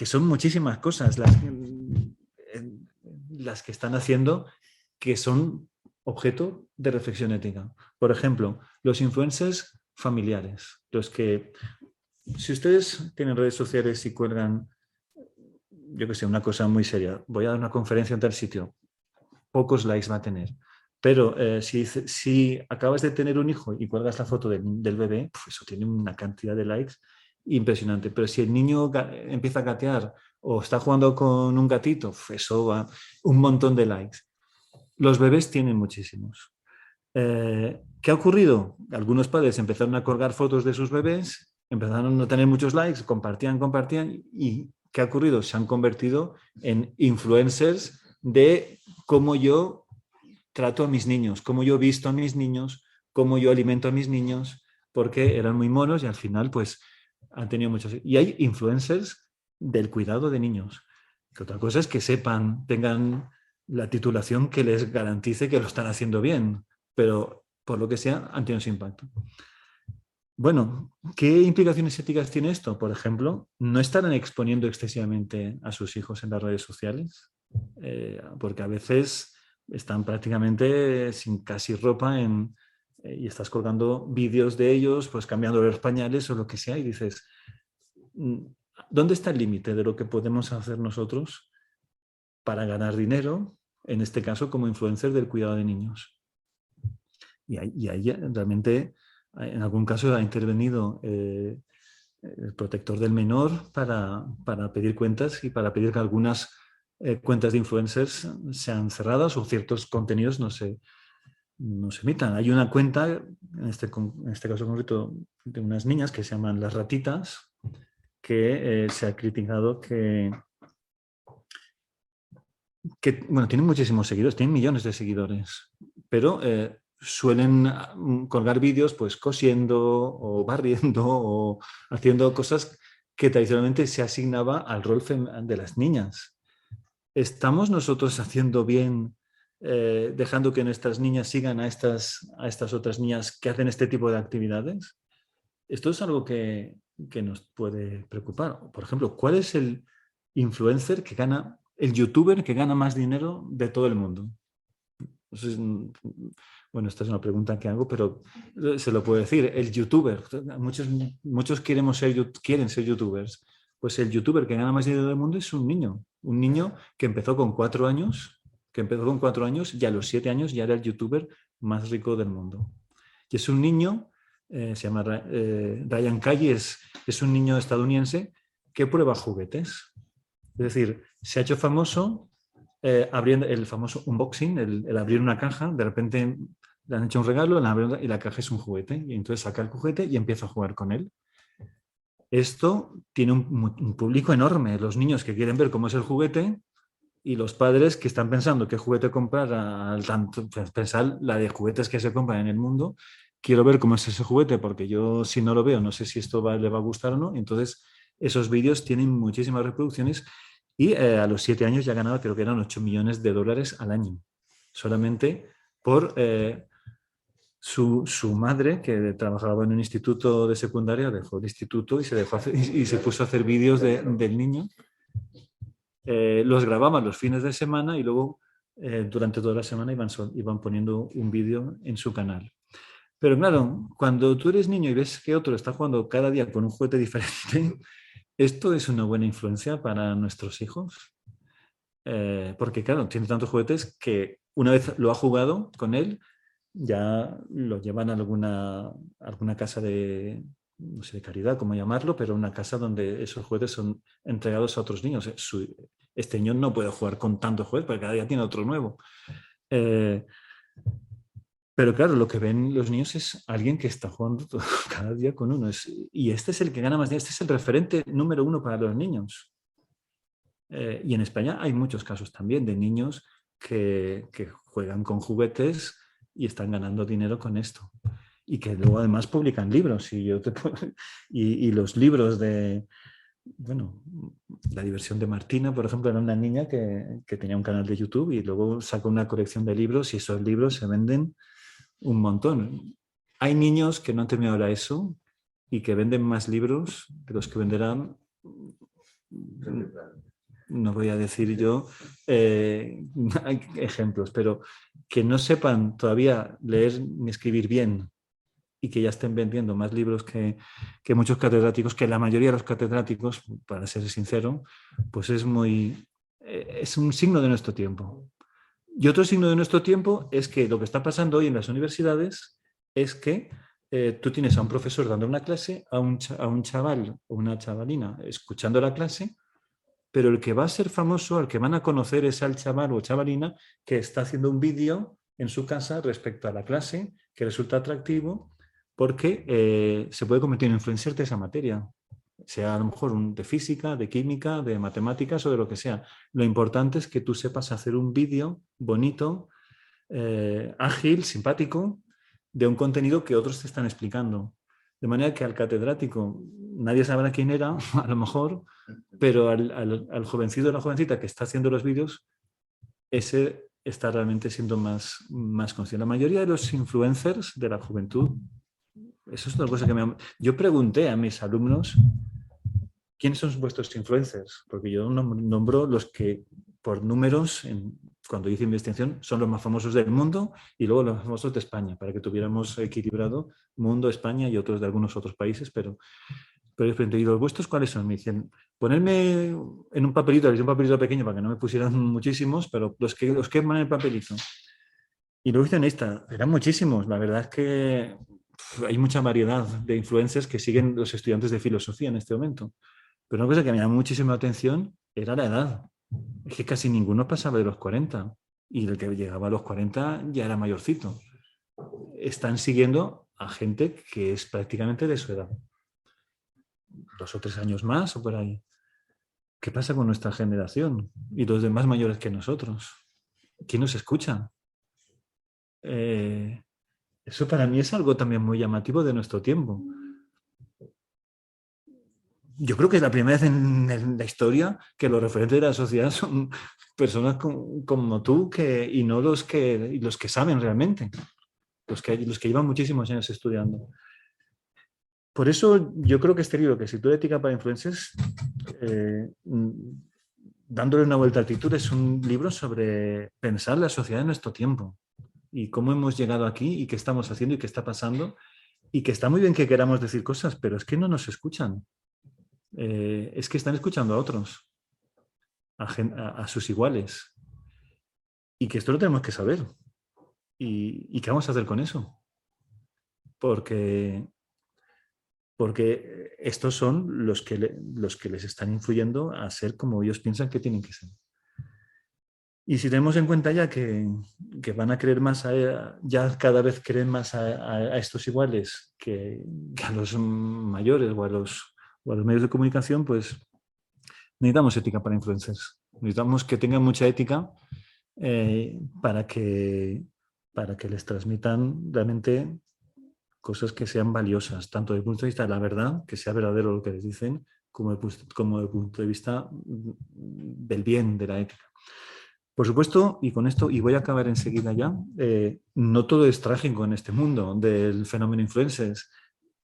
son muchísimas cosas las que están haciendo que son objeto de reflexión ética. Por ejemplo, los influencers familiares, los que, si ustedes tienen redes sociales y cuelgan, yo qué sé, una cosa muy seria, voy a dar una conferencia en tal sitio, pocos likes va a tener. Pero si acabas de tener un hijo y cuelgas la foto del bebé, pues eso tiene una cantidad de likes impresionante. Pero si el niño empieza a gatear o está jugando con un gatito, eso va un montón de likes. Los bebés tienen muchísimos. ¿Qué ha ocurrido? Algunos padres empezaron a colgar fotos de sus bebés, empezaron a tener muchos likes, compartían, y ¿qué ha ocurrido? Se han convertido en influencers de cómo yo trato a mis niños, cómo yo visto a mis niños, cómo yo alimento a mis niños, porque eran muy monos y al final pues han tenido muchos. Y hay influencers del cuidado de niños. Que otra cosa es que tengan la titulación que les garantice que lo están haciendo bien, pero por lo que sea han tenido ese impacto. Bueno, ¿qué implicaciones éticas tiene esto? Por ejemplo, no estarán exponiendo excesivamente a sus hijos en las redes sociales, porque a veces están prácticamente sin casi ropa y estás colgando vídeos de ellos, pues cambiando los pañales o lo que sea, y dices, ¿dónde está el límite de lo que podemos hacer nosotros para ganar dinero, en este caso como influencer del cuidado de niños? Y ahí realmente, en algún caso, ha intervenido el protector del menor para pedir cuentas y para pedir que algunas cuentas de influencers sean cerradas o ciertos contenidos no se emitan. Hay una cuenta, en este caso concreto, de unas niñas que se llaman Las Ratitas, que se ha criticado que bueno, tienen muchísimos seguidores, tienen millones de seguidores, pero suelen colgar vídeos pues cosiendo o barriendo o haciendo cosas que tradicionalmente se asignaba al rol de las niñas. ¿Estamos nosotros haciendo bien dejando que nuestras niñas sigan a estas otras niñas que hacen este tipo de actividades? Esto es algo que nos puede preocupar. Por ejemplo, ¿cuál es el influencer que gana, el youtuber que gana más dinero de todo el mundo? Entonces, bueno, esta es una pregunta que hago, pero se lo puedo decir. El youtuber, muchos quieren ser youtubers. Pues el youtuber que gana más dinero del mundo es un niño que empezó con 4 años, y a los 7 años ya era el youtuber más rico del mundo. Y es un niño, se llama Ryan Kaye, es un niño estadounidense que prueba juguetes. Es decir, se ha hecho famoso abriendo el famoso unboxing, el abrir una caja, de repente le han hecho un regalo y la caja es un juguete. Y entonces saca el juguete y empieza a jugar con él. Esto tiene un público enorme. Los niños que quieren ver cómo es el juguete y los padres que están pensando qué juguete comprar, pensar la de juguetes que se compran en el mundo. Quiero ver cómo es ese juguete porque yo si no lo veo no sé si esto le va a gustar o no. Entonces esos vídeos tienen muchísimas reproducciones y a los 7 años ya ganaba, creo que eran $8 millones al año, solamente por su madre, que trabajaba en un instituto de secundaria, dejó el instituto y se puso a hacer vídeos del niño. Los grababan los fines de semana y luego durante toda la semana iban poniendo un vídeo en su canal. Pero claro, cuando tú eres niño y ves que otro está jugando cada día con un juguete diferente, ¿esto es una buena influencia para nuestros hijos? Porque claro, tiene tantos juguetes que una vez lo ha jugado con él, ya lo llevan a alguna casa de, no sé, de caridad, cómo llamarlo, pero una casa donde esos juguetes son entregados a otros niños. Este niño no puede jugar con tantos juguetes porque cada día tiene otro nuevo. Pero claro, lo que ven los niños es alguien que está jugando cada día con uno. Y este es el que gana más dinero, este es el referente número 1 para los niños. Y en España hay muchos casos también de niños que juegan con juguetes y están ganando dinero con esto. Y que luego además publican libros. Y los libros de... Bueno, la diversión de Martina, por ejemplo, era una niña que tenía un canal de YouTube y luego sacó una colección de libros y esos libros se venden un montón. Hay niños que no han terminado la ESO y que venden más libros de los que venderán... No voy a decir yo hay ejemplos, pero que no sepan todavía leer ni escribir bien y que ya estén vendiendo más libros que muchos catedráticos, que la mayoría de los catedráticos, para ser sincero, pues es un signo de nuestro tiempo. Y otro signo de nuestro tiempo es que lo que está pasando hoy en las universidades es que tú tienes a un profesor dando una clase, a un chaval o una chavalina escuchando la clase, pero el que va a ser famoso, al que van a conocer es al chaval o chavalina que está haciendo un vídeo en su casa respecto a la clase, que resulta atractivo, porque se puede convertir en influencer de esa materia, sea a lo mejor de física, de química, de matemáticas o de lo que sea. Lo importante es que tú sepas hacer un vídeo bonito, ágil, simpático, de un contenido que otros te están explicando. De manera que al catedrático nadie sabrá quién era, a lo mejor, pero al jovencito o la jovencita que está haciendo los vídeos, ese está realmente siendo más conocido. La mayoría de los influencers de la juventud, eso es una cosa que yo pregunté a mis alumnos, ¿quiénes son vuestros influencers? Porque yo nombro los que, por números, cuando hice investigación, son los más famosos del mundo y luego los más famosos de España, para que tuviéramos equilibrado mundo, España y otros de algunos otros países, pero ¿y los vuestros cuáles son? Me dicen, ponerme en un papelito pequeño para que no me pusieran muchísimos, pero los que van en el papelito. Y luego hice en esta, eran muchísimos. La verdad es que hay mucha variedad de influencers que siguen los estudiantes de filosofía en este momento. Pero una cosa que me llama muchísima atención era la edad. Es que casi ninguno pasaba de los 40 y el que llegaba a los 40 ya era mayorcito. Están siguiendo a gente que es prácticamente de su edad. 2 o 3 años más o por ahí. ¿qué pasa con nuestra generación y los demás mayores que nosotros? ¿Quién nos escucha? Eso para mí es algo también muy llamativo de nuestro tiempo. Yo creo que es la primera vez en la historia que los referentes de la sociedad son personas como tú y no los que saben realmente, los que llevan muchísimos años estudiando. Por eso yo creo que este libro, que Escritura ética para influencers, dándole una vuelta al título, es un libro sobre pensar la sociedad en nuestro tiempo y cómo hemos llegado aquí y qué estamos haciendo y qué está pasando, y que está muy bien que queramos decir cosas, pero es que no nos escuchan. Es que están escuchando a otros, a sus iguales, y que esto lo tenemos que saber. ¿Y qué vamos a hacer con eso? Porque estos son los que les están influyendo a ser como ellos piensan que tienen que ser. Y si tenemos en cuenta ya que van a creer más, ya cada vez creen más a estos iguales que a los mayores o a los medios de comunicación, pues necesitamos ética para influencers. Necesitamos que tengan mucha ética para que les transmitan realmente cosas que sean valiosas, tanto desde el punto de vista de la verdad, que sea verdadero lo que les dicen, como desde el punto de vista del bien, de la ética. Por supuesto, y con esto, y voy a acabar enseguida ya, no todo es trágico en este mundo del fenómeno influencers.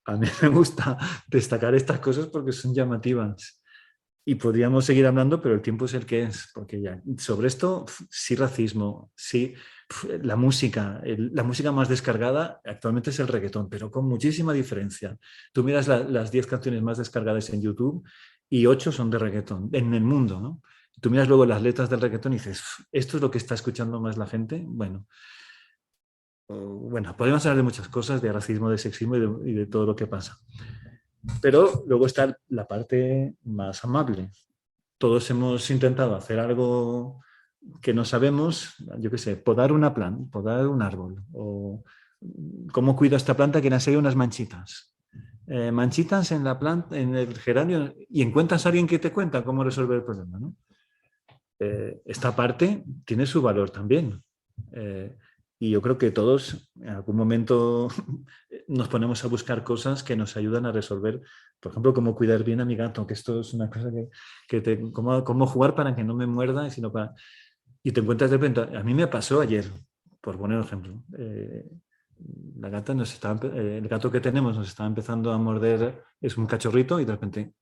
A mí me gusta destacar estas cosas porque son llamativas. Y podríamos seguir hablando, pero el tiempo es el que es, porque ya sobre esto, sí racismo, sí la música más descargada actualmente es el reggaetón, pero con muchísima diferencia. Tú miras las 10 canciones más descargadas en YouTube y 8 son de reggaetón, en el mundo, ¿no? Tú miras luego las letras del reggaetón y dices, ¿esto es lo que está escuchando más la gente? Bueno, podemos hablar de muchas cosas, de racismo, de sexismo y de todo lo que pasa. Pero luego está la parte más amable. Todos hemos intentado hacer algo que no sabemos, yo qué sé, podar un árbol, o cómo cuido esta planta que le han salido unas manchitas. Manchitas en la planta, en el geranio, y encuentras a alguien que te cuenta cómo resolver el problema, ¿no? Esta parte tiene su valor también. Y yo creo que todos en algún momento nos ponemos a buscar cosas que nos ayudan a resolver, por ejemplo, cómo cuidar bien a mi gato, que esto es una cosa cómo jugar para que no me muerda, y te encuentras de repente. A mí me pasó ayer, por poner un ejemplo. La gata el gato que tenemos nos estaba empezando a morder, es un cachorrito, y de repente,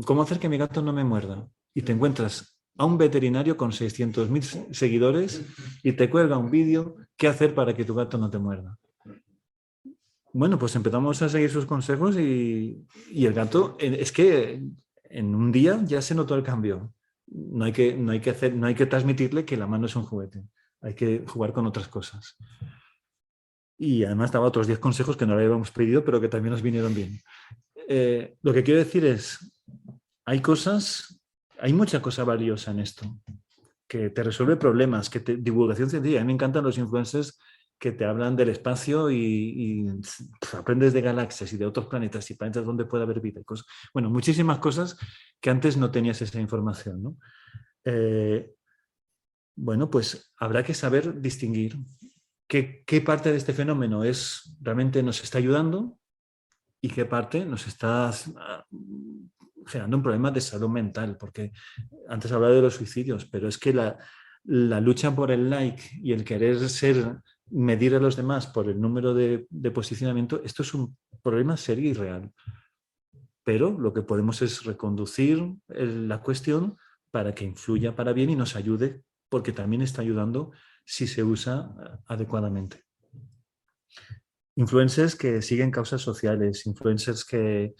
¿cómo hacer que mi gato no me muerda? Y te encuentras a un veterinario con 600.000 seguidores y te cuelga un vídeo, ¿qué hacer para que tu gato no te muerda? Bueno, pues empezamos a seguir sus consejos y el gato, es que en un día ya se notó el cambio. No hay que transmitirle que la mano es un juguete, hay que jugar con otras cosas. Y además daba otros 10 consejos que no le habíamos pedido, pero que también nos vinieron bien. Lo que quiero decir es, hay mucha cosa valiosa en esto, que te resuelve problemas, divulgación científica. A mí me encantan los influencers que te hablan del espacio y aprendes de galaxias y de otros planetas y planetas donde puede haber vida y cosas. Bueno, muchísimas cosas que antes no tenías esa información, ¿no? Bueno, pues habrá que saber distinguir qué parte de este fenómeno realmente nos está ayudando y qué parte nos está generando un problema de salud mental, porque antes hablaba de los suicidios, pero es que la lucha por el like y el querer medir a los demás por el número de posicionamiento, esto es un problema serio y real. Pero lo que podemos es reconducir la cuestión para que influya para bien y nos ayude, porque también está ayudando si se usa adecuadamente. Influencers que siguen causas sociales, influencers que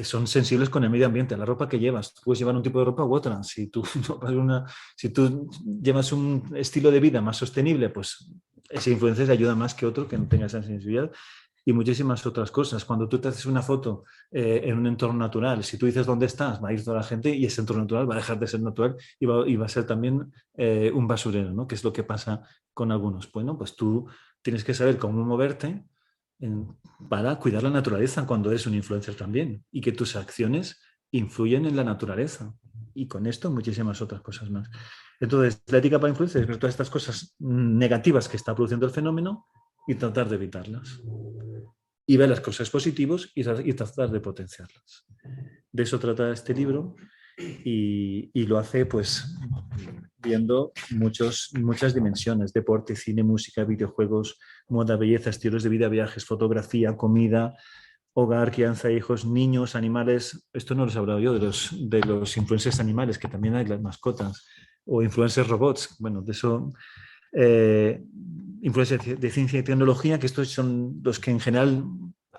son sensibles con el medio ambiente, la ropa que llevas. Tú puedes llevar un tipo de ropa u otra. Si tú llevas un estilo de vida más sostenible, pues ese influencer te ayuda más que otro que no tenga esa sensibilidad. Y muchísimas otras cosas. Cuando tú te haces una foto en un entorno natural, si tú dices dónde estás, va a ir toda la gente y ese entorno natural va a dejar de ser natural y va a ser también un basurero, ¿no? Que es lo que pasa con algunos. Bueno, pues tú tienes que saber cómo moverte para cuidar la naturaleza cuando eres un influencer también, y que tus acciones influyen en la naturaleza. Y con esto muchísimas otras cosas más. Entonces, la ética para influencers es ver todas estas cosas negativas que está produciendo el fenómeno y tratar de evitarlas. Y ver las cosas positivas y tratar de potenciarlas. De eso trata este libro y lo hace pues viendo muchas dimensiones: deporte, cine, música, videojuegos, moda, belleza, estilos de vida, viajes, fotografía, comida, hogar, crianza, hijos, niños, animales. Esto no los he hablado yo, de los influencers animales, que también hay, las mascotas, o influencers robots. Bueno, de eso, influencers de ciencia y tecnología, que estos son los que en general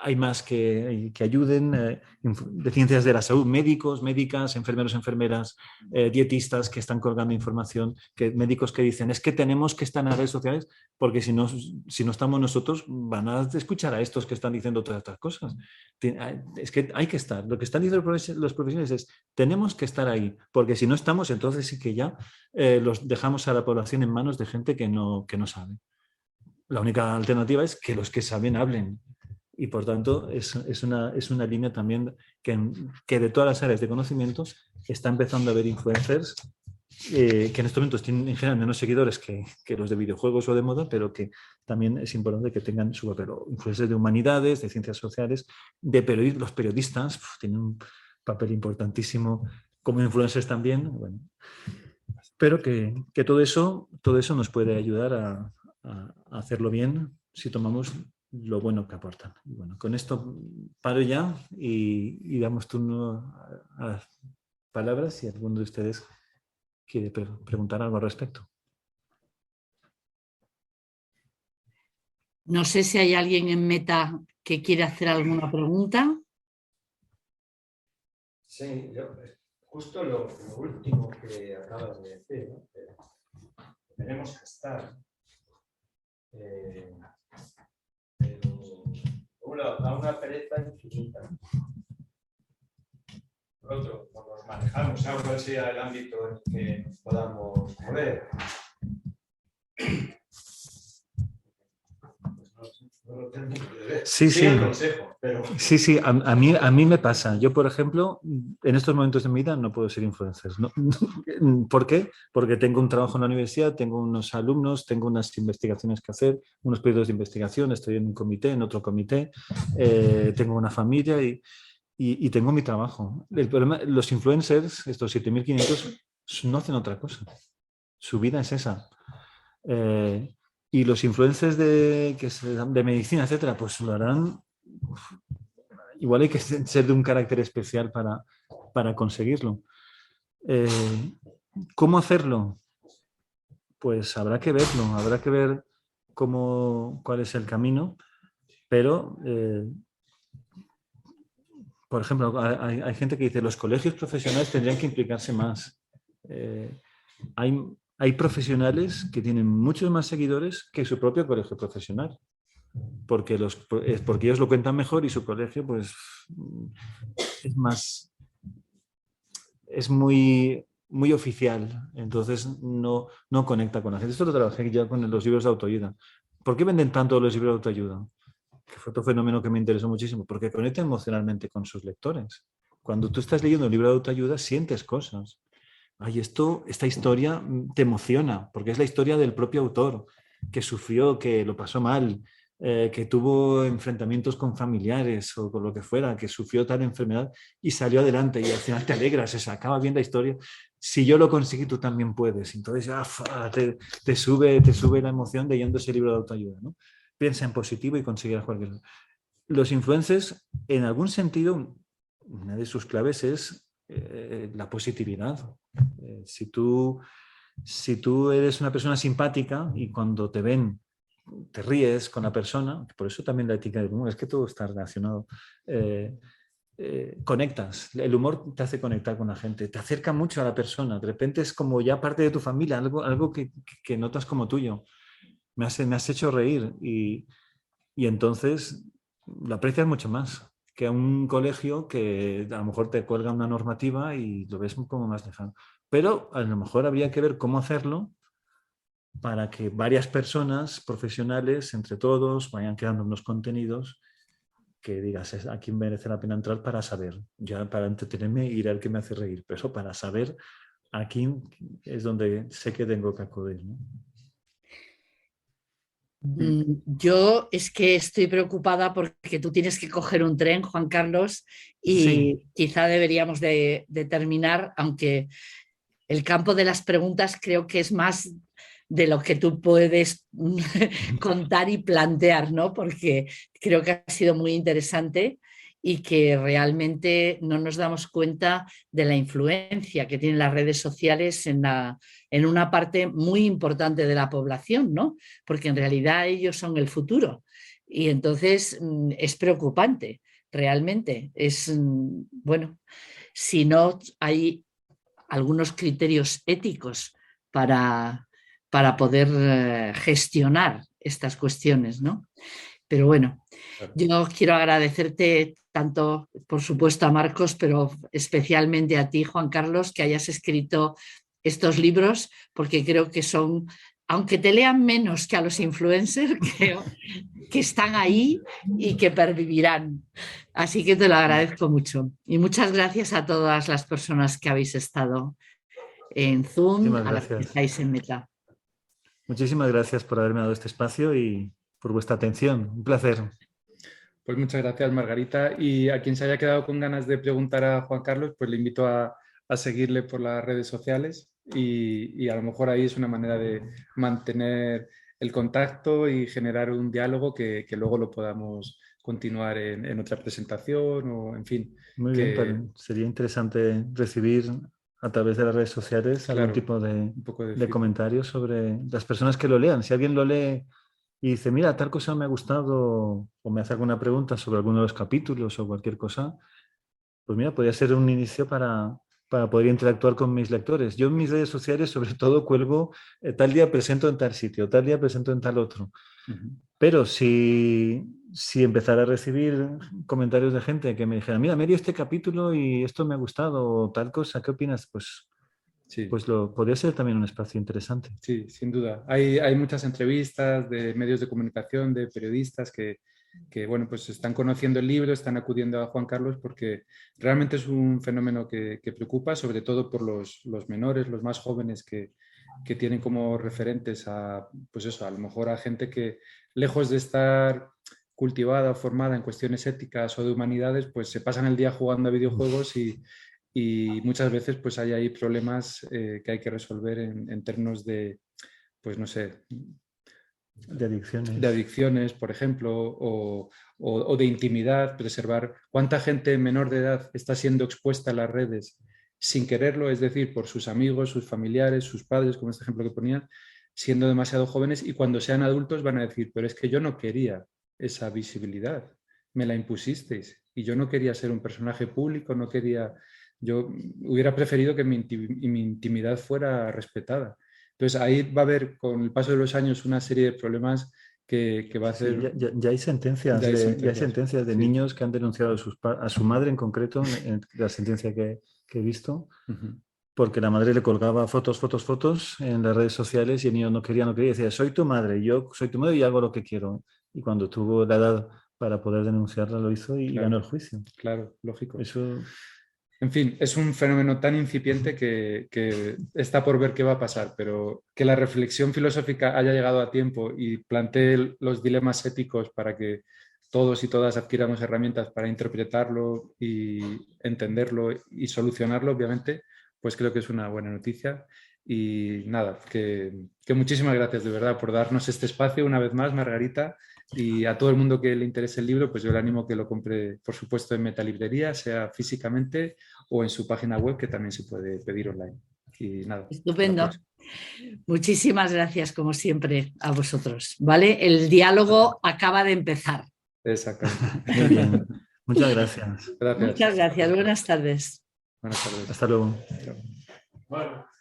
hay más que ayuden, de ciencias de la salud, médicos, médicas, enfermeros, enfermeras, dietistas que están colgando información, médicos que dicen, es que tenemos que estar en las redes sociales porque si no estamos nosotros van a escuchar a estos que están diciendo todas estas cosas. Es que hay que estar. Lo que están diciendo los profesionales es, tenemos que estar ahí, porque si no estamos, entonces sí que ya los dejamos a la población en manos de gente que no sabe. La única alternativa es que los que saben hablen. Y por tanto es una línea también que de todas las áreas de conocimiento está empezando a haber influencers que en estos momentos tienen en general menos seguidores que los de videojuegos o de moda, pero que también es importante que tengan su papel. Influencers de humanidades, de ciencias sociales, los periodistas tienen un papel importantísimo como influencers también. Bueno, espero que todo eso nos puede ayudar a hacerlo bien si tomamos lo bueno que aportan. Y bueno, con esto paro ya y damos turno a las palabras si alguno de ustedes quiere preguntar algo al respecto. No sé si hay alguien en Meta que quiere hacer alguna pregunta. Sí, justo lo último que acabas de decir, ¿no? Tenemos que estar. Pero a una pereza infinita. Por otro, nos manejamos, sea cual sea el ámbito en el que nos podamos mover. Sí, sí. Consejo, pero... Sí, a mí me pasa. Yo, por ejemplo, en estos momentos de mi vida no puedo ser influencer. ¿No? ¿Por qué? Porque tengo un trabajo en la universidad, tengo unos alumnos, tengo unas investigaciones que hacer, unos periodos de investigación, estoy en un comité, en otro comité, tengo una familia y tengo mi trabajo. El problema, los influencers, estos 7.500, no hacen otra cosa. Su vida es esa. Y los influencers de medicina, etcétera, pues lo harán. Igual hay que ser de un carácter especial para conseguirlo. ¿Cómo hacerlo? Pues habrá que verlo, habrá que ver cuál es el camino, pero, por ejemplo, hay gente que dice los colegios profesionales tendrían que implicarse más. Hay profesionales que tienen muchos más seguidores que su propio colegio profesional. Porque ellos lo cuentan mejor y su colegio pues es muy oficial, entonces no conecta con la gente. Esto lo trabajé ya con los libros de autoayuda. ¿Por qué venden tanto los libros de autoayuda? Que fue otro fenómeno que me interesó muchísimo, porque conecta emocionalmente con sus lectores. Cuando tú estás leyendo un libro de autoayuda sientes cosas. Ay, esta historia te emociona, porque es la historia del propio autor, que sufrió, que lo pasó mal, que tuvo enfrentamientos con familiares o con lo que fuera, que sufrió tal enfermedad y salió adelante y al final te alegras, se acaba bien la historia. Si yo lo conseguí, tú también puedes. Entonces ya te sube la emoción leyendo ese libro de autoayuda, ¿no? Piensa en positivo y conseguirás cualquier cosa. Los influencers, en algún sentido, una de sus claves es la positividad. Si tú eres una persona simpática y cuando te ven te ríes con la persona, por eso también la ética del humor, es que todo está relacionado. Conectas, el humor te hace conectar con la gente, te acerca mucho a la persona, de repente es como ya parte de tu familia, algo que notas como tuyo. Me has hecho reír y entonces lo aprecias mucho más que a un colegio que a lo mejor te cuelga una normativa y lo ves como más lejano. Pero a lo mejor habría que ver cómo hacerlo para que varias personas profesionales, entre todos, vayan creando unos contenidos que digas, aquí merece la pena entrar para saber, ya para entretenerme y ir al que me hace reír, pero eso para saber aquí es donde sé que tengo que acudir, ¿no? Yo es que estoy preocupada porque tú tienes que coger un tren, Juan Carlos, Sí, y quizá deberíamos de terminar, aunque el campo de las preguntas creo que es más de lo que tú puedes contar y plantear, ¿no? Porque creo que ha sido muy interesante y que realmente no nos damos cuenta de la influencia que tienen las redes sociales en una parte muy importante de la población, ¿no? Porque en realidad ellos son el futuro. Y entonces es preocupante, realmente. Bueno, si no hay algunos criterios éticos para poder gestionar estas cuestiones, ¿no? Pero bueno, yo quiero agradecerte tanto, por supuesto, a Marcos, pero especialmente a ti, Juan Carlos, que hayas escrito estos libros, porque creo que son, aunque te lean menos que a los influencers, creo que están ahí y que pervivirán. Así que te lo agradezco mucho. Y muchas gracias a todas las personas que habéis estado en Zoom, muchísimas a las que gracias. estáis en Meta. Muchísimas gracias por haberme dado este espacio y por vuestra atención. Un placer. Pues muchas gracias, Margarita. Y a quien se haya quedado con ganas de preguntar a Juan Carlos, pues le invito a seguirle por las redes sociales y a lo mejor ahí es una manera de mantener el contacto y generar un diálogo que luego lo podamos continuar en otra presentación o en fin. Muy bien, Que, sería interesante recibir a través de las redes sociales algún claro, tipo un poco de de feedback. comentarios sobre las personas que lo lean. Si alguien lo lee y dice, mira, tal cosa me ha gustado o me hace alguna pregunta sobre alguno de los capítulos o cualquier cosa, pues mira, podría ser un inicio para poder interactuar con mis lectores. Yo en mis redes sociales sobre todo cuelgo tal día presento en tal sitio, tal día presento en tal otro. Ujú. Pero si empezara a recibir comentarios de gente que me dijera, mira, me dio este capítulo y esto me ha gustado o tal cosa, ¿qué opinas? Sí. Pues podría ser también un espacio interesante. Sí, sin duda. Hay muchas entrevistas de medios de comunicación, de periodistas que, bueno, pues están conociendo el libro, están acudiendo a Juan Carlos porque realmente es un fenómeno que preocupa, sobre todo por los menores, los más jóvenes que tienen como referentes a, pues eso, a lo mejor a gente que lejos de estar cultivada o formada en cuestiones éticas o de humanidades, pues se pasan el día jugando a videojuegos y muchas veces pues hay ahí problemas que hay que resolver en términos de, pues no sé, De adicciones. de adicciones, por ejemplo, o de intimidad, preservar cuánta gente menor de edad está siendo expuesta a las redes sin quererlo, es decir, por sus amigos, sus familiares, sus padres, como este ejemplo que ponía, siendo demasiado jóvenes y cuando sean adultos van a decir, pero es que yo no quería esa visibilidad, me la impusisteis y yo no quería ser un personaje público, no quería, yo hubiera preferido que mi intimidad fuera respetada. Entonces ahí va a haber con el paso de los años una serie de problemas que va a Sí, hacer... ya hay sentencias ya hay sentencias de sí. niños que han denunciado a su madre en concreto, en la sentencia que he visto, Uh-huh. porque la madre le colgaba fotos en las redes sociales y el niño no quería, decía, soy tu madre, yo soy tu madre y hago lo que quiero. Y cuando tuvo la edad para poder denunciarla, lo hizo y ganó el juicio. Claro, lógico. Eso... En fin, es un fenómeno tan incipiente que está por ver qué va a pasar, pero que la reflexión filosófica haya llegado a tiempo y plantee los dilemas éticos para que todos y todas adquiramos herramientas para interpretarlo y entenderlo y solucionarlo, obviamente, pues creo que es una buena noticia. Y nada, que muchísimas gracias de verdad por darnos este espacio una vez más, Margarita. Y a todo el mundo que le interese el libro, pues yo le animo a que lo compre, por supuesto, en Metalibrería, sea físicamente o en su página web, que también se puede pedir online. Y nada, Estupendo. Muchísimas gracias, como siempre, a vosotros. ¿Vale? El diálogo acaba de empezar. Exactamente. Muy bien. Muchas gracias. Gracias. Muchas gracias. Buenas tardes. Buenas tardes. Hasta luego. Chao. Bueno.